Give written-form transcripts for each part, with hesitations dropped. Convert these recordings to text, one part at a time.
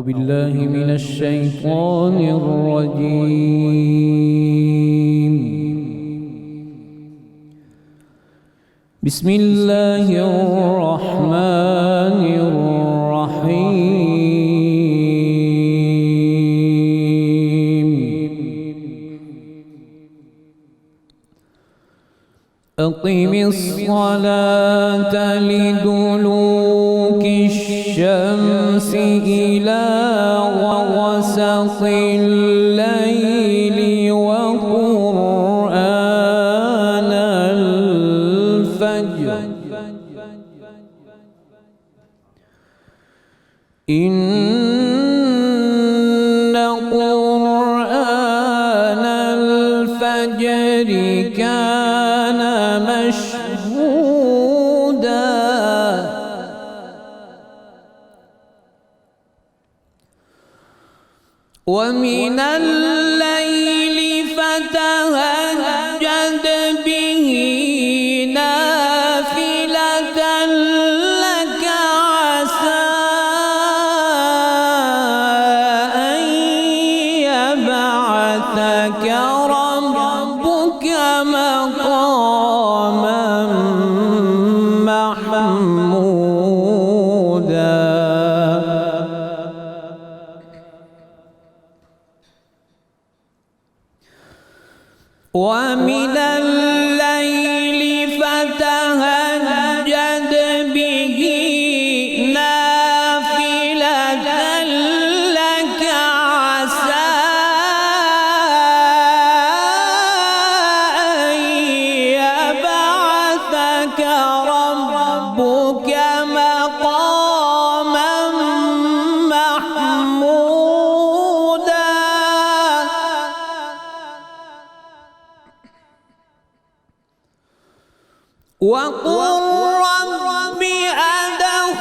بالله من الشيطان الرجيم. بسم الله الرحمن الرحيم. أقم الصلاة لدلوك الشمس إلى غسق الليل وقرآن الفجر إن قرآن الفجر كان مشهودا ومن الليل فتهجد به نافلة لك عسى أن يبعثك ربك مقاما محمودا ومن الليل فتهجد به نافلة لك عسى أن يبعثك ربك مقاما محمودا وقل رب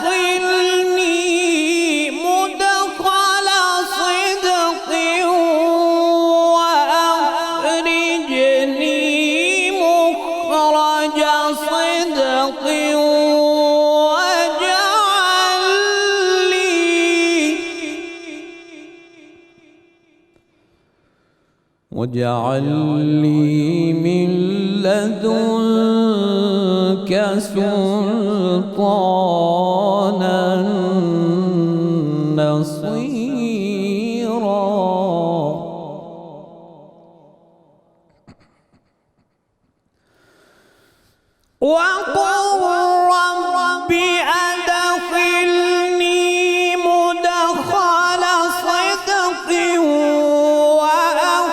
أدخلني مدخل صدق وأخرجني مخرج صدق واجعل لي من لدنك سلطانا نصيرا وقل رب أدخلني مدخل صدق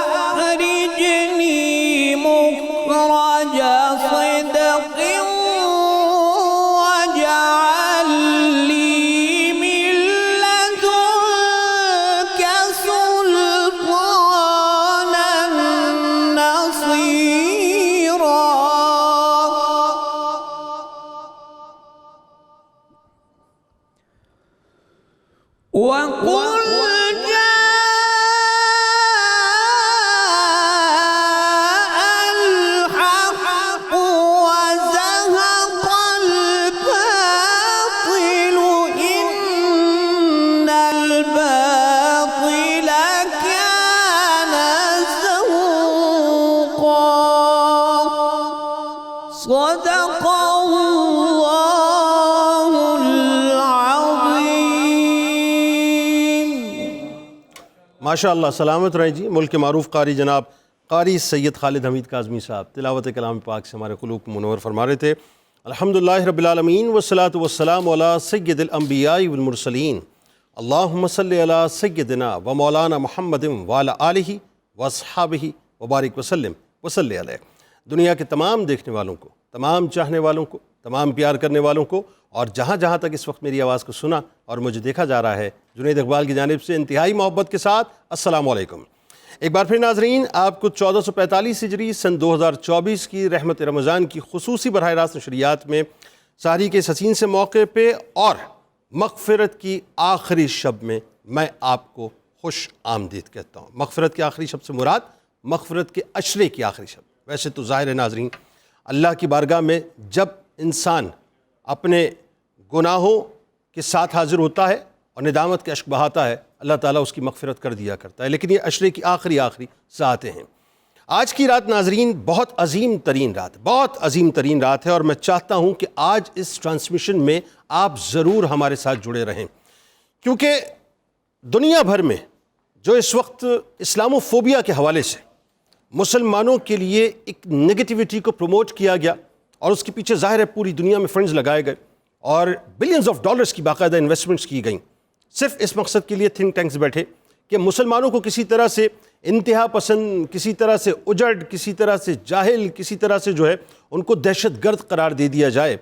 وأخرجني مخرج صدق واجعل لي من لدنك سلطانا نصيرا وقل جاء الحق وزهق الباطل إن الباطل كان زهوقا صدق الله العظيم. ماشاء اللہ، سلامت رہیں جی. ملک کے معروف قاری جناب قاری سید خالد حمید کاظمی صاحب تلاوت کلام پاک سے ہمارے قلوب کو منور فرما رہے تھے. الحمدللہ رب العالمین والصلاة والسلام علی سید الانبیاء والمرسلین اللہم صلی علی سیدنا و مولانا محمد وعلی آلہ واصحابہ وبارک وسلم وصلی علیہ. دنیا کے تمام دیکھنے والوں کو، تمام چاہنے والوں کو، تمام پیار کرنے والوں کو، اور جہاں جہاں تک اس وقت میری آواز کو سنا اور مجھے دیکھا جا رہا ہے، جنید اقبال کی جانب سے انتہائی محبت کے ساتھ السلام علیکم. ایک بار پھر ناظرین، آپ کو 1445 ہجری سن 2024 کی رحمت رمضان کی خصوصی براہ راست نشریات میں سحری کے اس حسین سے موقع پہ اور مغفرت کی آخری شب میں میں آپ کو خوش آمدید کہتا ہوں. مغفرت کی آخری شب سے مراد مغفرت کے عشرے کی آخری شب. ویسے تو ظاہر ہے ناظرین، اللہ کی بارگاہ میں جب انسان اپنے گناہوں کے ساتھ حاضر ہوتا ہے اور ندامت کے اشک بہاتا ہے اللہ تعالیٰ اس کی مغفرت کر دیا کرتا ہے. لیکن یہ عشرے کی آخری ساعتیں ہیں. آج کی رات ناظرین بہت عظیم ترین رات ہے، اور میں چاہتا ہوں کہ آج اس ٹرانسمیشن میں آپ ضرور ہمارے ساتھ جڑے رہیں، کیونکہ دنیا بھر میں جو اس وقت اسلامو فوبیا کے حوالے سے مسلمانوں کے لیے ایک نگیٹیوٹی کو پروموٹ کیا گیا، اور اس کے پیچھے ظاہر ہے پوری دنیا میں فنڈز لگائے گئے اور بلینز آف ڈالرز کی باقاعدہ انویسٹمنٹس کی گئیں، صرف اس مقصد کے لیے تھنک ٹینکس بیٹھے کہ مسلمانوں کو کسی طرح سے انتہا پسند، کسی طرح سے اجڑ، کسی طرح سے جاہل، کسی طرح سے جو ہے ان کو دہشت گرد قرار دے دیا جائے.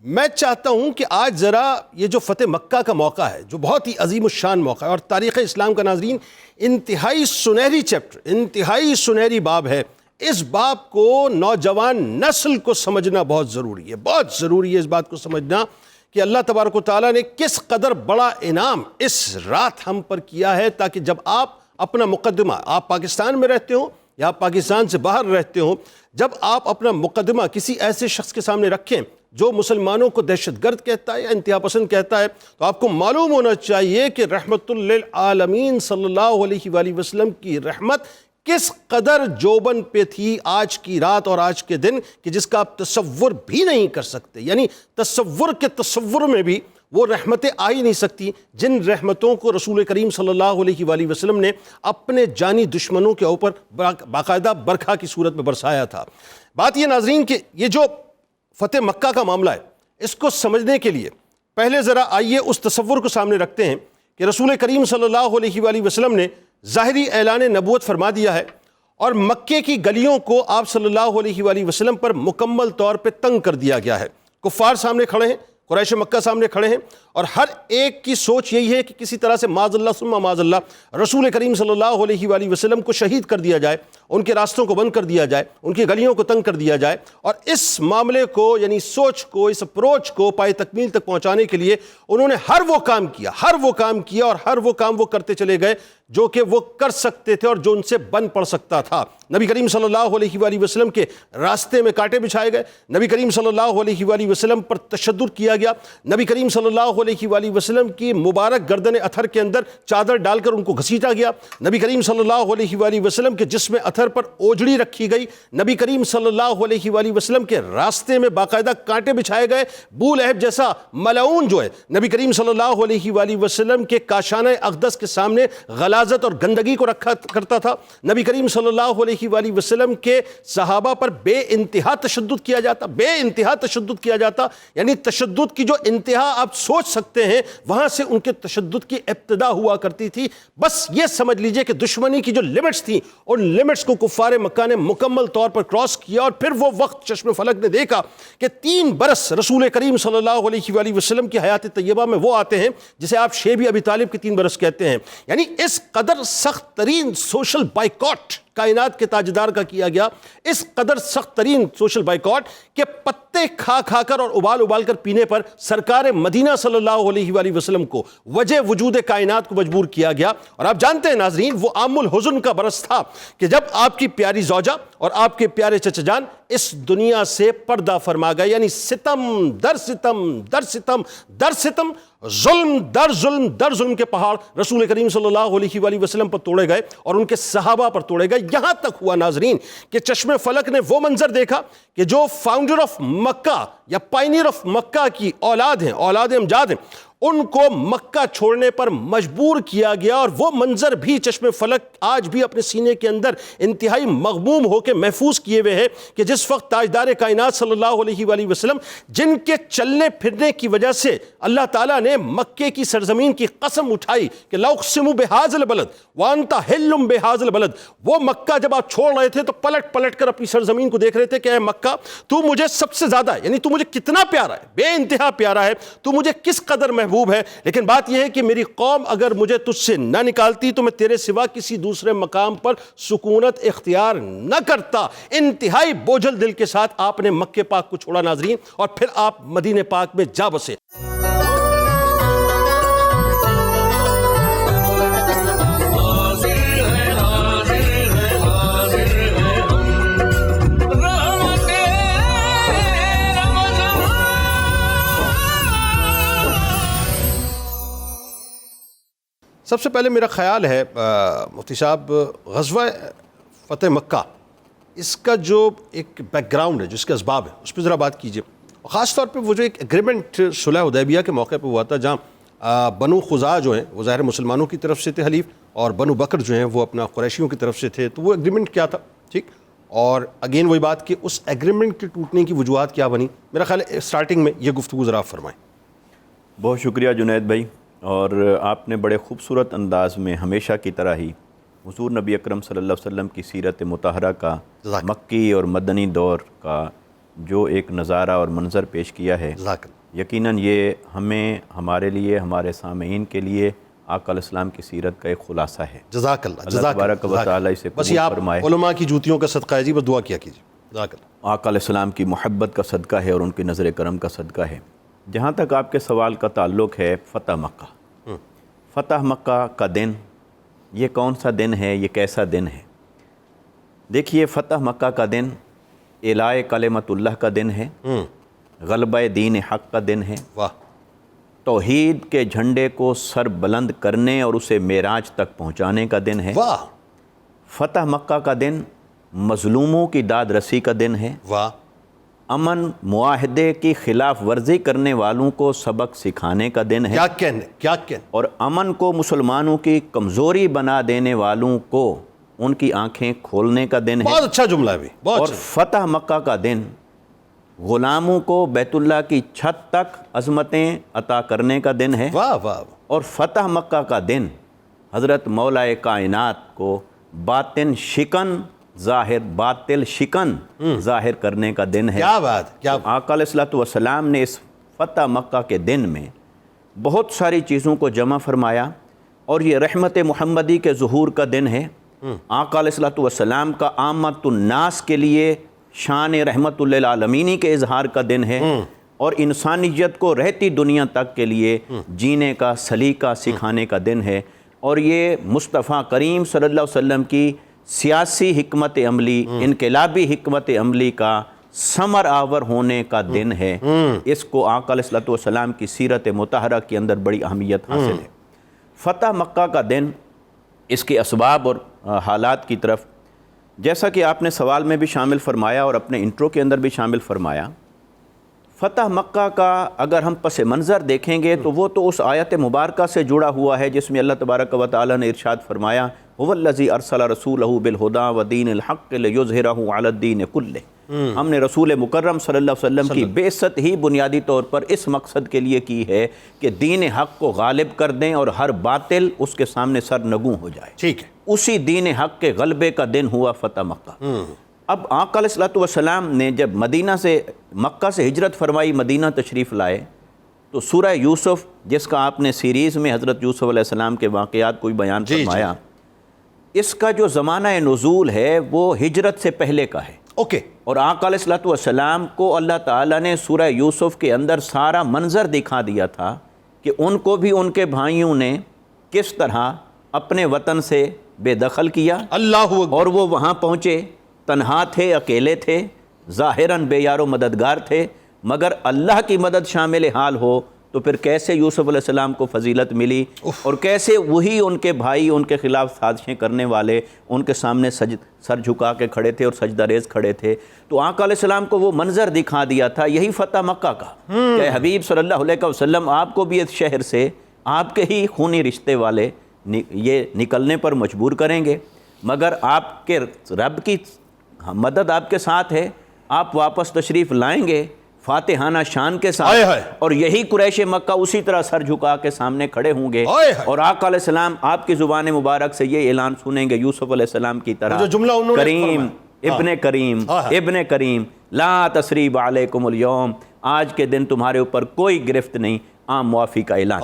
میں چاہتا ہوں کہ آج ذرا یہ جو فتح مکہ کا موقع ہے، جو بہت ہی عظیم الشان موقع ہے اور تاریخ اسلام کا ناظرین انتہائی سنہری چیپٹر، انتہائی سنہری باب ہے، اس باب کو نوجوان نسل کو سمجھنا بہت ضروری ہے اس بات کو سمجھنا کہ اللہ تبارک و تعالیٰ نے کس قدر بڑا انعام اس رات ہم پر کیا ہے، تاکہ جب آپ اپنا مقدمہ، آپ پاکستان میں رہتے ہوں یا آپ پاکستان سے باہر رہتے ہوں، جب آپ اپنا مقدمہ کسی ایسے شخص کے سامنے رکھیں جو مسلمانوں کو دہشت گرد کہتا ہے یا انتہا پسند کہتا ہے، تو آپ کو معلوم ہونا چاہیے کہ رحمت للعالمین صلی اللہ علیہ وآلہ وسلم کی رحمت کس قدر جوبن پہ تھی آج کی رات اور آج کے دن، کہ جس کا آپ تصور بھی نہیں کر سکتے. یعنی تصور میں بھی وہ رحمتیں آ ہی نہیں سکتی جن رحمتوں کو رسول کریم صلی اللہ علیہ وآلہ وسلم نے اپنے جانی دشمنوں کے اوپر باقاعدہ برکھا کی صورت میں برسایا تھا. بات یہ ناظرین کہ یہ جو فتح مکہ کا معاملہ ہے، اس کو سمجھنے کے لیے پہلے ذرا آئیے اس تصور کو سامنے رکھتے ہیں کہ رسول کریم صلی اللہ علیہ وآلہ وسلم نے ظاہری اعلان نبوت فرما دیا ہے، اور مکے کی گلیوں کو آپ صلی اللہ علیہ وآلہ وسلم پر مکمل طور پہ تنگ کر دیا گیا ہے. کفار سامنے کھڑے ہیں، قریش مکہ سامنے کھڑے ہیں، اور ہر ایک کی سوچ یہی ہے کہ کسی طرح سے معاذ اللہ ثم معاذ اللہ رسول کریم صلی اللہ علیہ وآلہ وسلم کو شہید کر دیا جائے، ان کے راستوں کو بند کر دیا جائے، ان کی گلیوں کو تنگ کر دیا جائے. اور اس معاملے کو، یعنی سوچ کو، اس اپروچ کو پائے تکمیل تک پہنچانے کے لیے انہوں نے ہر وہ کام کیا اور ہر وہ کام وہ کرتے چلے گئے جو کہ وہ کر سکتے تھے اور جو ان سے بن پڑ سکتا تھا. نبی کریم صلی اللہ علیہ وآلہ وسلم کے راستے میں کانٹے بچھائے گئے، نبی کریم صلی اللہ علیہ وآلہ وسلم پر تشدد کیا گیا، نبی کریم صلی اللہ علیہ وآلہ وسلم کی مبارک گردن اتھر کے اندر چادر ڈال کر ان کو گھسیٹا گیا، نبی کریم صلی اللہ علیہ وآلہ وسلم کے جسم اتھر پر اوجڑی رکھی گئی، نبی کریم صلی اللہ علیہ وآلہ وسلم کے راستے میں باقاعدہ کانٹے بچھائے گئے. ابو لہب جیسا ملعون جو ہے نبی کریم صلی اللہ علیہ وآلہ وسلم کے کاشانہ اقدس کے سامنے غلاظت اور گندگی کو رکھا کرتا تھا. نبی کریم صلی اللہ علیہ وآلہ وسلم کے صحابہ پر بے انتہا تشدد کیا جاتا، یعنی تشدد کی جو انتہا آپ سوچ سکتے ہیں وہاں سے ان کے تشدد کی ابتدا ہوا کرتی تھی. بس یہ سمجھ لیجئے کہ دشمنی کی جو لمٹس تھیں ان لمٹس کو کفار مکہ نے مکمل طور پر کراس کیا، اور پھر وہ وقت چشم فلک نے دیکھا کہ 3 برس رسول کریم صلی اللہ علیہ وآلہ وسلم کی حیات طیبہ میں وہ آتے ہیں جسے آپ شیبی ابی طالب کے 3 برس کہتے ہیں. یعنی اس قدر سخت ترین سوشل بائیکاٹ کائنات کے تاجدار کا کیا گیا، اس قدر سخت ترین سوشل بائیکاٹ کہ پتے کھا کر اور ابال کر پینے پر سرکار مدینہ صلی اللہ علیہ وآلہ وسلم کو وجہ وجود کائنات کو مجبور کیا گیا. اور آپ جانتے ہیں ناظرین وہ عام الحزن کا برس تھا کہ جب آپ کی پیاری زوجہ اور آپ کے پیارے چچا جان اس دنیا سے پردہ فرما گئے. یعنی ستم در ستم در ستم در ستم، ظلم در ظلم کے پہاڑ رسول کریم صلی اللہ علیہ وآلہ وسلم پر توڑے گئے اور ان کے صحابہ پر توڑے گئے. یہاں تک ہوا ناظرین کہ چشم فلک نے وہ منظر دیکھا کہ جو فاؤنڈر آف مکہ یا پائنیر آف مکہ کی اولاد امجاد ہیں، ان کو مکہ چھوڑنے پر مجبور کیا گیا. اور وہ منظر بھی چشم فلک آج بھی اپنے سینے کے اندر انتہائی مغموم ہو کے محفوظ کیے ہوئے ہے کہ جس وقت تاجدار کائنات صلی اللہ علیہ وآلہ وسلم جن کے چلنے پھرنے کی وجہ سے اللہ تعالیٰ نے مکے کی سرزمین کی قسم اٹھائی کہ لَأُقْسِمُ بِهَٰذَا الْبَلَدِ وَأَنْتَ حِلٌّ بِهَٰذَا الْبَلَدِ. وہ مکہ جب آپ چھوڑ رہے تھے تو پلٹ کر اپنی سرزمین کو دیکھ رہے تھے کہ اے مکہ تو مجھے سب سے زیادہ، یعنی تو مجھے کتنا پیارا ہے، بے انتہا پیارا ہے، تو مجھے کس قدر محبوب ہے. لیکن بات یہ ہے کہ میری قوم اگر مجھے تجھ سے نہ نکالتی تو میں تیرے سوا کسی دوسرے مقام پر سکونت اختیار نہ کرتا. انتہائی بوجھل دل کے ساتھ آپ نے مکہ پاک کو چھوڑا ناظرین، اور پھر آپ مدینہ پاک میں جا بسے. سب سے پہلے میرا خیال ہے مفتی صاحب، غزوہ فتح مکہ، اس کا جو ایک بیک گراؤنڈ ہے، جس کے اسباب ہے، اس پہ ذرا بات کیجیے. اور خاص طور پہ وہ جو ایک ایگریمنٹ صلح حدیبیہ کے موقع پہ ہوا تھا، جہاں بنو خزاع جو ہیں وہ ظاہر مسلمانوں کی طرف سے تھے حلیف، اور بنو بکر جو ہیں وہ اپنا قریشیوں کی طرف سے تھے. تو وہ ایگریمنٹ کیا تھا؟ ٹھیک. اور اگین وہی بات کہ اس ایگریمنٹ کے ٹوٹنے کی وجوہات کیا بنی؟ میرا خیال ہے اسٹارٹنگ میں یہ گفتگو ذرا آپ فرمائیں. بہت شکریہ جنید بھائی، اور آپ نے بڑے خوبصورت انداز میں ہمیشہ کی طرح ہی حضور نبی اکرم صلی اللہ علیہ وسلم کی سیرت مطہرہ کا مکی اور مدنی دور کا جو ایک نظارہ اور منظر پیش کیا ہے. یقیناً یہ ہمیں، ہمارے لیے، ہمارے سامعین کے لیے آقا علیہ السلام کی سیرت کا ایک خلاصہ ہے. جزاک اللہ. اللہ تبارک و تعالیٰ اسے بس یہ قبول آپ فرمائے. علماء کی جوتیوں کا صدقہ ہے جی، بس دعا کیا کیجیے. جزاک اللہ. آقا علیہ السلام کی محبت کا صدقہ ہے اور ان کی نظر کرم کا صدقہ ہے. جہاں تک آپ کے سوال کا تعلق ہے فتح مکہ، فتح مکہ کا دن یہ کون سا دن ہے، یہ کیسا دن ہے؟ دیکھیے، فتح مکہ کا دن اعلاء کلمت اللہ کا دن ہے، غلبہ دین حق کا دن ہے، واہ، توحید کے جھنڈے کو سر بلند کرنے اور اسے معراج تک پہنچانے کا دن ہے. واہ، فتح مکہ کا دن مظلوموں کی داد رسی کا دن ہے. واہ، امن معاہدے کی خلاف ورزی کرنے والوں کو سبق سکھانے کا دن ہے. کیا کہنے. اور امن کو مسلمانوں کی کمزوری بنا دینے والوں کو ان کی آنکھیں کھولنے کا دن ہے. بہت اچھا جملہ ہے بھی. اور فتح مکہ کا دن غلاموں کو بیت اللہ کی چھت تک عظمتیں عطا کرنے کا دن ہے. واہ واہ. اور فتح مکہ کا دن حضرت مولا کائنات کو باطل شکن ظاہر کرنے کا دن ہے. کیا بات. آقا علیہ الصلوۃ والسلام نے اس فتح مکہ کے دن میں بہت ساری چیزوں کو جمع فرمایا، اور یہ رحمت محمدی کے ظہور کا دن ہے. آقا علیہ الصلوۃ والسلام کا عامت الناس کے لیے شان رحمت للعالمینی کے اظہار کا دن ہے، اور انسانیت کو رہتی دنیا تک کے لیے جینے کا سلیقہ سکھانے کا دن ہے. اور یہ مصطفیٰ کریم صلی اللہ علیہ وسلم کی سیاسی حکمت عملی، انقلابی حکمت عملی کا ثمر آور ہونے کا دن ہے. اس کو آقا علیہ الصلوۃ والسلام کی سیرت مطہرہ کے اندر بڑی اہمیت حاصل ہے. فتح مکہ کا دن، اس کے اسباب اور حالات کی طرف، جیسا کہ آپ نے سوال میں بھی شامل فرمایا اور اپنے انٹرو کے اندر بھی شامل فرمایا، فتح مکہ کا اگر ہم پس منظر دیکھیں گے تو وہ تو اس آیت مبارکہ سے جڑا ہوا ہے جس میں اللہ تبارک و تعالیٰ نے ارشاد فرمایا هو الذی ارسل رسولہ بالہدی ودین الحق لیظہرہ علی الدین کلہ. ہم نے رسول مکرم صلی اللہ علیہ وسلم کی بعثت ہی بنیادی طور پر اس مقصد کے لیے کی ہے کہ دین حق کو غالب کر دیں اور ہر باطل اس کے سامنے سر نگوں ہو جائے. ٹھیک ہے. اسی دین حق کے غلبے کا دن ہوا فتح مکہ. اب آقا علیہ الصلوۃ والسلام نے جب مکہ سے ہجرت فرمائی، مدینہ تشریف لائے، تو سورہ یوسف جس کا آپ نے سیریز میں حضرت یوسف علیہ السلام کے واقعات کو بیان فرمایا، اس کا جو زمانہ نزول ہے وہ ہجرت سے پہلے کا ہے. اوکے. اور آقا علیہ الصلوۃ والسلام کو اللہ تعالیٰ نے سورہ یوسف کے اندر سارا منظر دکھا دیا تھا کہ ان کو بھی ان کے بھائیوں نے کس طرح اپنے وطن سے بے دخل کیا. اللہ اکبر. اور وہ وہاں پہنچے، تنہا تھے، اکیلے تھے، ظاہراً بے یار و مددگار تھے، مگر اللہ کی مدد شامل حال ہو تو پھر کیسے یوسف علیہ السلام کو فضیلت ملی، اور کیسے وہی ان کے بھائی ان کے خلاف سازشیں کرنے والے ان کے سامنے سر جھکا کے کھڑے تھے اور سجدہ ریز کھڑے تھے. تو آقا علیہ السلام کو وہ منظر دکھا دیا تھا، یہی فتح مکہ کا کہ حبیب صلی اللہ علیہ وسلم آپ کو بھی اس شہر سے آپ کے ہی خونی رشتے والے یہ نکلنے پر مجبور کریں گے، مگر آپ کے رب کی مدد آپ کے ساتھ ہے، آپ واپس تشریف لائیں گے فاتحانہ شان کے ساتھ، اور یہی قریش مکہ اسی طرح سر جھکا کے سامنے کھڑے ہوں گے، اور آقا علیہ السلام آپ کی زبان مبارک سے یہ اعلان سنیں گے یوسف علیہ السلام کی طرح، کریم ابن کریم لا تثریب علیکم اليوم، آج کے دن تمہارے اوپر کوئی گرفت نہیں، عام معافی کا اعلان.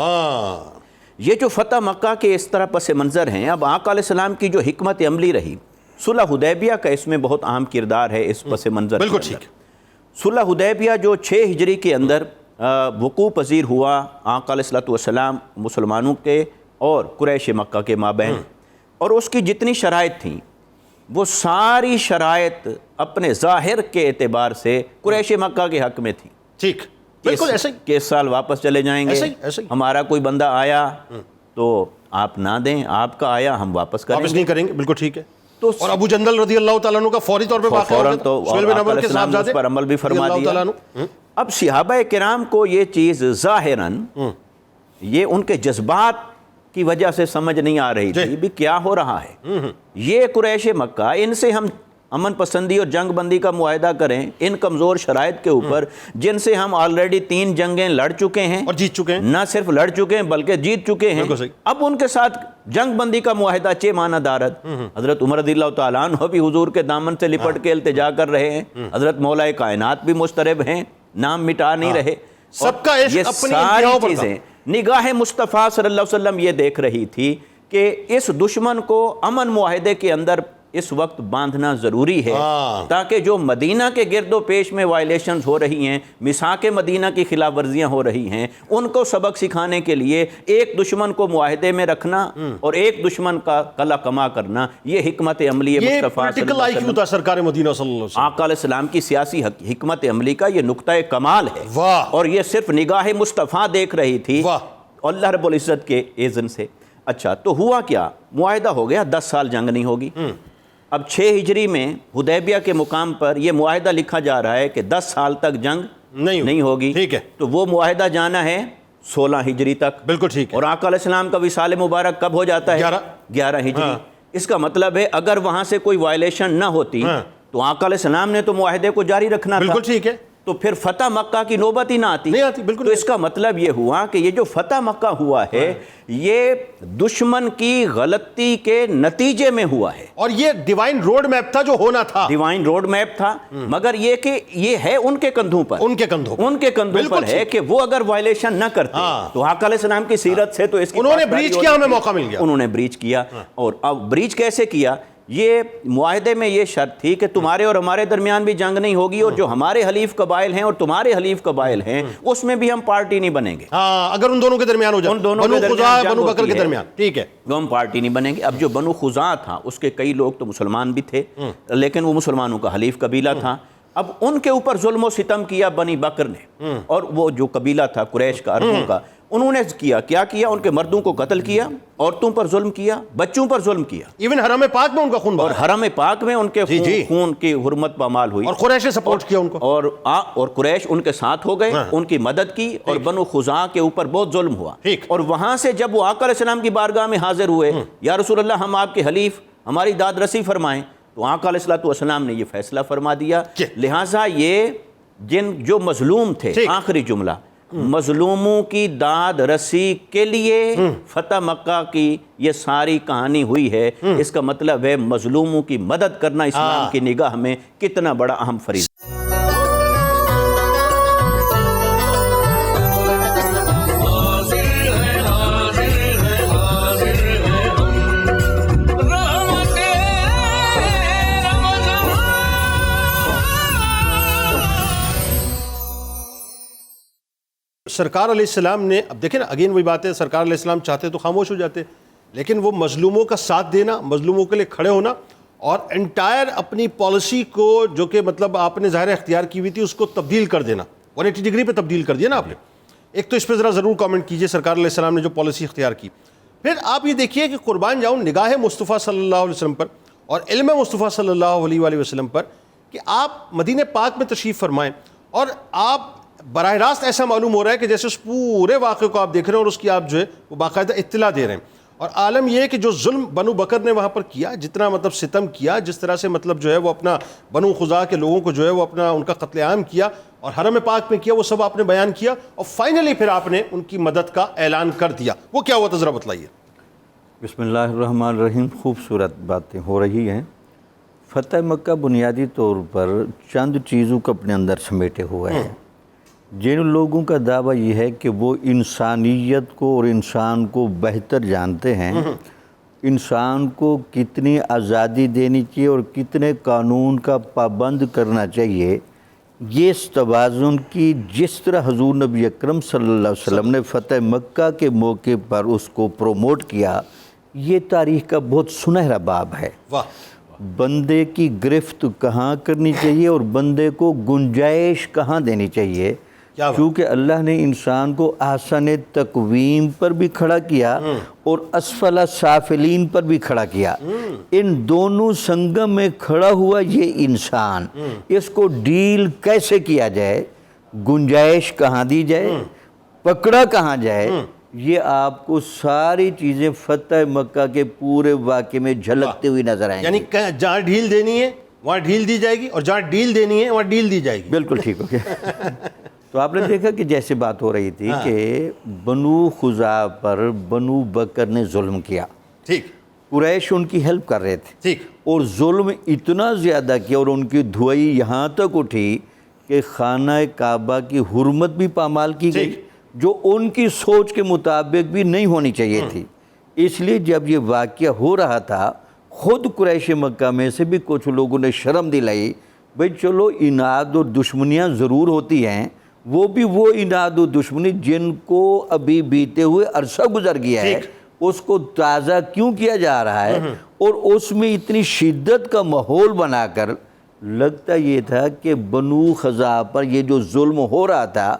یہ جو فتح مکہ کے اس طرح پس منظر ہیں. اب آقا علیہ السلام کی جو حکمت عملی رہی، صلح حدیبیہ کا اس میں بہت اہم کردار ہے اس پس منظر. بالکل ٹھیک. صلح حدیبیہ جو 6 ہجری کے اندر وقوع پذیر ہوا آقا علیہ الصلوۃ والسلام مسلمانوں کے اور قریش مکہ کے مابین، اور اس کی جتنی شرائط تھیں وہ ساری شرائط اپنے ظاہر کے اعتبار سے قریش مکہ کے حق میں تھی. ٹھیک، بالکل ایسے ہی کہ اس سال واپس چلے جائیں گے، ہمارا کوئی بندہ آیا تو آپ نہ دیں، آپ کا آیا ہم واپس کریں واپس گے. نہیں کریں گے، بالکل ٹھیک ہے. تو اور ابو جندل رضی اللہ تعالیٰ عنہ کا فوری طور پہ واقعہ ہو فوراً گیا تو تھا. سہیل بن عمرو کے السلام نے صاحبزادے اس پر عمل بھی فرما رضی اللہ دیا. تعالیٰ عنہ. اب صحابہ کرام کو یہ چیز ظاہراً یہ ان کے جذبات کی وجہ سے سمجھ نہیں آ رہی تھی بھی کیا ہو رہا ہے. یہ قریش مکہ، ان سے ہم امن پسندی اور جنگ بندی کا معاہدہ کریں ان کمزور شرائط کے اوپر جن سے ہم آلریڈی 3 جنگیں لڑ چکے ہیں اور جیت چکے ہیں. نہ صرف لڑ چکے ہیں بلکہ جیت چکے ہیں. بالکل صحیح. اب ان کے ساتھ جنگ بندی کا معاہدہ چے معنی دارت. حضرت عمر رضی اللہ تعالیٰ عنہ بھی حضور کے دامن سے لپٹ کے التجا کر رہے ہیں. حضرت مولا کائنات بھی مسترب ہیں، نام مٹا نہیں رہے. سب کا عشق یہ اپنی ساری انتہاؤں پر تھا. چیزیں نگاہ مصطفیٰ صلی اللہ علیہ وسلم یہ دیکھ رہی تھی کہ اس دشمن کو امن معاہدے کے اندر اس وقت باندھنا ضروری ہے تاکہ جو مدینہ کے گرد و پیش میں وائلیشنز ہو رہی ہیں، میثاق مدینہ کی خلاف ورزیاں ہو رہی ہیں، ان کو سبق سکھانے کے لیے ایک دشمن کو معاہدے میں رکھنا اور ایک دشمن کا قلع کما کرنا، یہ حکمت عملی یہ مصطفیٰ صلی پولیٹیکل اللہ آئی علیہ کیوں وسلم، تھا سرکار مدینہ صلی اللہ علیہ وسلم. آقا علیہ السلام کی سیاسی حکمت عملی کا یہ نقطہ کمال ہے. واہ. اور یہ صرف نگاہ مصطفیٰ دیکھ رہی تھی واہ. اللہ رب العزت کے اذن سے. اچھا تو ہوا کیا؟ معاہدہ ہو گیا، 10 سال جنگ نہیں ہوگی. اب 6 ہجری میں حدیبیہ کے مقام پر یہ معاہدہ لکھا جا رہا ہے کہ 10 سال تک جنگ نہیں ہوگی. ٹھیک ہے. تو وہ معاہدہ جانا ہے 16 ہجری تک. بالکل ٹھیک ہے. اور آقا علیہ السلام کا وصال مبارک کب ہو جاتا ہے؟ 11 ہجری. اس کا مطلب ہے اگر وہاں سے کوئی وائلیشن نہ ہوتی تو آقا علیہ السلام نے تو معاہدے کو جاری رکھنا تھا. بالکل ٹھیک ہے. تو پھر فتح مکہ کی نوبت ہی نہ آتی. بالکل. تو اس کا مطلب یہ ہوا کہ یہ جو فتح مکہ ہوا ہے یہ دشمن کی غلطی کے نتیجے میں ہوا ہے. اور یہ ڈیوائن روڈ میپ تھا جو ہونا تھا. ڈیوائن روڈ میپ تھا، مگر یہ کہ یہ ہے ان کے کندھوں پر. ان کے کندھوں پر ہے کہ وہ اگر وائلیشن نہ کرتے تو آقا علیہ السلام کی سیرت سے تو اس کی انہوں نے بریچ کیا، ہمیں موقع مل گیا. انہوں نے بریچ کیا. اور اب بریچ کیسے کیا؟ یہ معاہدے میں یہ شرط تھی کہ تمہارے اور ہمارے درمیان بھی جنگ نہیں ہوگی، اور جو ہمارے حلیف قبائل ہیں اور تمہارے حلیف قبائل ہیں اس میں بھی ہم پارٹی نہیں بنیں گے. اگر ان دونوں کے درمیان ہو جائے، بنو خزاع بنو بکر کے درمیان، ٹھیک ہے، وہ ہم پارٹی نہیں بنیں گے. اب جو بنو خزاع تھا اس کے کئی لوگ تو مسلمان بھی تھے لیکن وہ مسلمانوں کا حلیف قبیلہ تھا. اب ان کے اوپر ظلم و ستم کیا بنی بکر نے، اور وہ جو قبیلہ تھا قریش کا، عربوں کا، انہوں نے کیا کیا؟ ان کے مردوں کو قتل کیا، عورتوں پر ظلم کیا، بچوں پر ظلم کیا. ایون حرم پاک میں ان کا خون بہا، اور حرم پاک میں ان کے خون کی حرمت پامال ہوئی. اور قریش نے سپورٹ کیا ان کو، اور قریش ان کے ساتھ ہو گئے، ان کی مدد کی، اور بنو خزاع کے اوپر بہت ظلم ہوا. اور وہاں سے جب وہ آقا علیہ السلام کی بارگاہ میں حاضر ہوئے، یا رسول اللہ ہم آپ کے حلیف، ہماری داد رسی فرمائیں، تو آقا علیہ السلام نے یہ فیصلہ فرما دیا لہٰذا یہ جو مظلوم تھے، آخری جملہ، مظلوموں کی داد رسی کے لیے فتح مکہ کی یہ ساری کہانی ہوئی ہے. اس کا مطلب ہے مظلوموں کی مدد کرنا اسلام کی نگاہ میں کتنا بڑا اہم فریضہ. سرکار علیہ السلام نے، اب دیکھیں نا، اگین وہی بات ہے، سرکار علیہ السلام چاہتے تو خاموش ہو جاتے، لیکن وہ مظلوموں کا ساتھ دینا، مظلوموں کے لیے کھڑے ہونا، اور انٹائر اپنی پالیسی کو جو کہ مطلب آپ نے ظاہر اختیار کی ہوئی تھی اس کو تبدیل کر دینا، 180 ڈگری پہ تبدیل کر دیا نا آپ نے. ایک تو اس پہ ذرا ضرور کامنٹ کیجئے سرکار علیہ السلام نے جو پالیسی اختیار کی. پھر آپ یہ دیکھیے کہ قربان جاؤں نگاہ مصطفیٰ صلی اللہ علیہ وسلم پر اور علم مصطفیٰ صلی اللہ علیہ وآلہ وسلم پر کہ آپ مدینہ پاک میں تشریف فرمائیں، اور آپ براہ راست ایسا معلوم ہو رہا ہے کہ جیسے اس پورے واقعے کو آپ دیکھ رہے ہیں اور اس کی آپ جو ہے وہ باقاعدہ اطلاع دے رہے ہیں. اور عالم یہ ہے کہ جو ظلم بنو بکر نے وہاں پر کیا، جتنا مطلب ستم کیا، جس طرح سے مطلب جو ہے وہ اپنا بنو خزاع کے لوگوں کو جو ہے وہ اپنا ان کا قتل عام کیا اور حرم پاک میں کیا، وہ سب آپ نے بیان کیا، اور فائنلی پھر آپ نے ان کی مدد کا اعلان کر دیا. وہ کیا ہوا تھا ذرا بتلائیے. بسم اللہ الرحمن الرحیم. خوبصورت باتیں ہو رہی ہیں. فتح مکہ بنیادی طور پر چند چیزوں کو اپنے اندر سمیٹے ہوا ہے. جن لوگوں کا دعویٰ یہ ہے کہ وہ انسانیت کو اور انسان کو بہتر جانتے ہیں، انسان کو کتنی آزادی دینی چاہیے اور کتنے قانون کا پابند کرنا چاہیے، یہ اس توازن کی جس طرح حضور نبی اکرم صلی اللہ علیہ وسلم نے فتح مکہ کے موقع پر اس کو پروموٹ کیا، یہ تاریخ کا بہت سنہرا باب ہے. بندے کی گرفت کہاں کرنی چاہیے اور بندے کو گنجائش کہاں دینی چاہیے، کیا بات؟ چونکہ اللہ نے انسان کو آسن تقویم پر بھی کھڑا کیا اور اسفل سافلین پر بھی کھڑا کیا. ان دونوں سنگم میں کھڑا ہوا یہ انسان، اس کو ڈیل کیسے کیا جائے، گنجائش کہاں دی جائے، پکڑا کہاں جائے، یہ آپ کو ساری چیزیں فتح مکہ کے پورے واقعے میں جھلکتے ہوئی نظر آئیں گی. یعنی جہاں ڈھیل دینی ہے وہاں ڈھیل دی جائے گی، اور جہاں ڈیل دینی ہے وہاں ڈیل دی جائے گی. بالکل ٹھیک ہو گیا. تو آپ نے دیکھا کہ جیسے بات ہو رہی تھی کہ بنو خزاعہ پر بنو بکر نے ظلم کیا، ٹھیک، قریش ان کی ہیلپ کر رہے تھے، ٹھیک، اور ظلم اتنا زیادہ کیا اور ان کی دھوئی یہاں تک اٹھی کہ خانہ کعبہ کی حرمت بھی پامال کی گئی، جو ان کی سوچ کے مطابق بھی نہیں ہونی چاہیے تھی. اس لیے جب یہ واقعہ ہو رہا تھا، خود قریش مکہ میں سے بھی کچھ لوگوں نے شرم دلائی، بھئی چلو اناد اور دشمنیاں ضرور ہوتی ہیں، وہ بھی وہ اناد و دشمنی جن کو ابھی بیتے ہوئے عرصہ گزر گیا ہے اس کو تازہ کیوں کیا جا رہا ہے، اور اس میں اتنی شدت کا ماحول بنا کر لگتا یہ تھا کہ بنو خزاعہ پر یہ جو ظلم ہو رہا تھا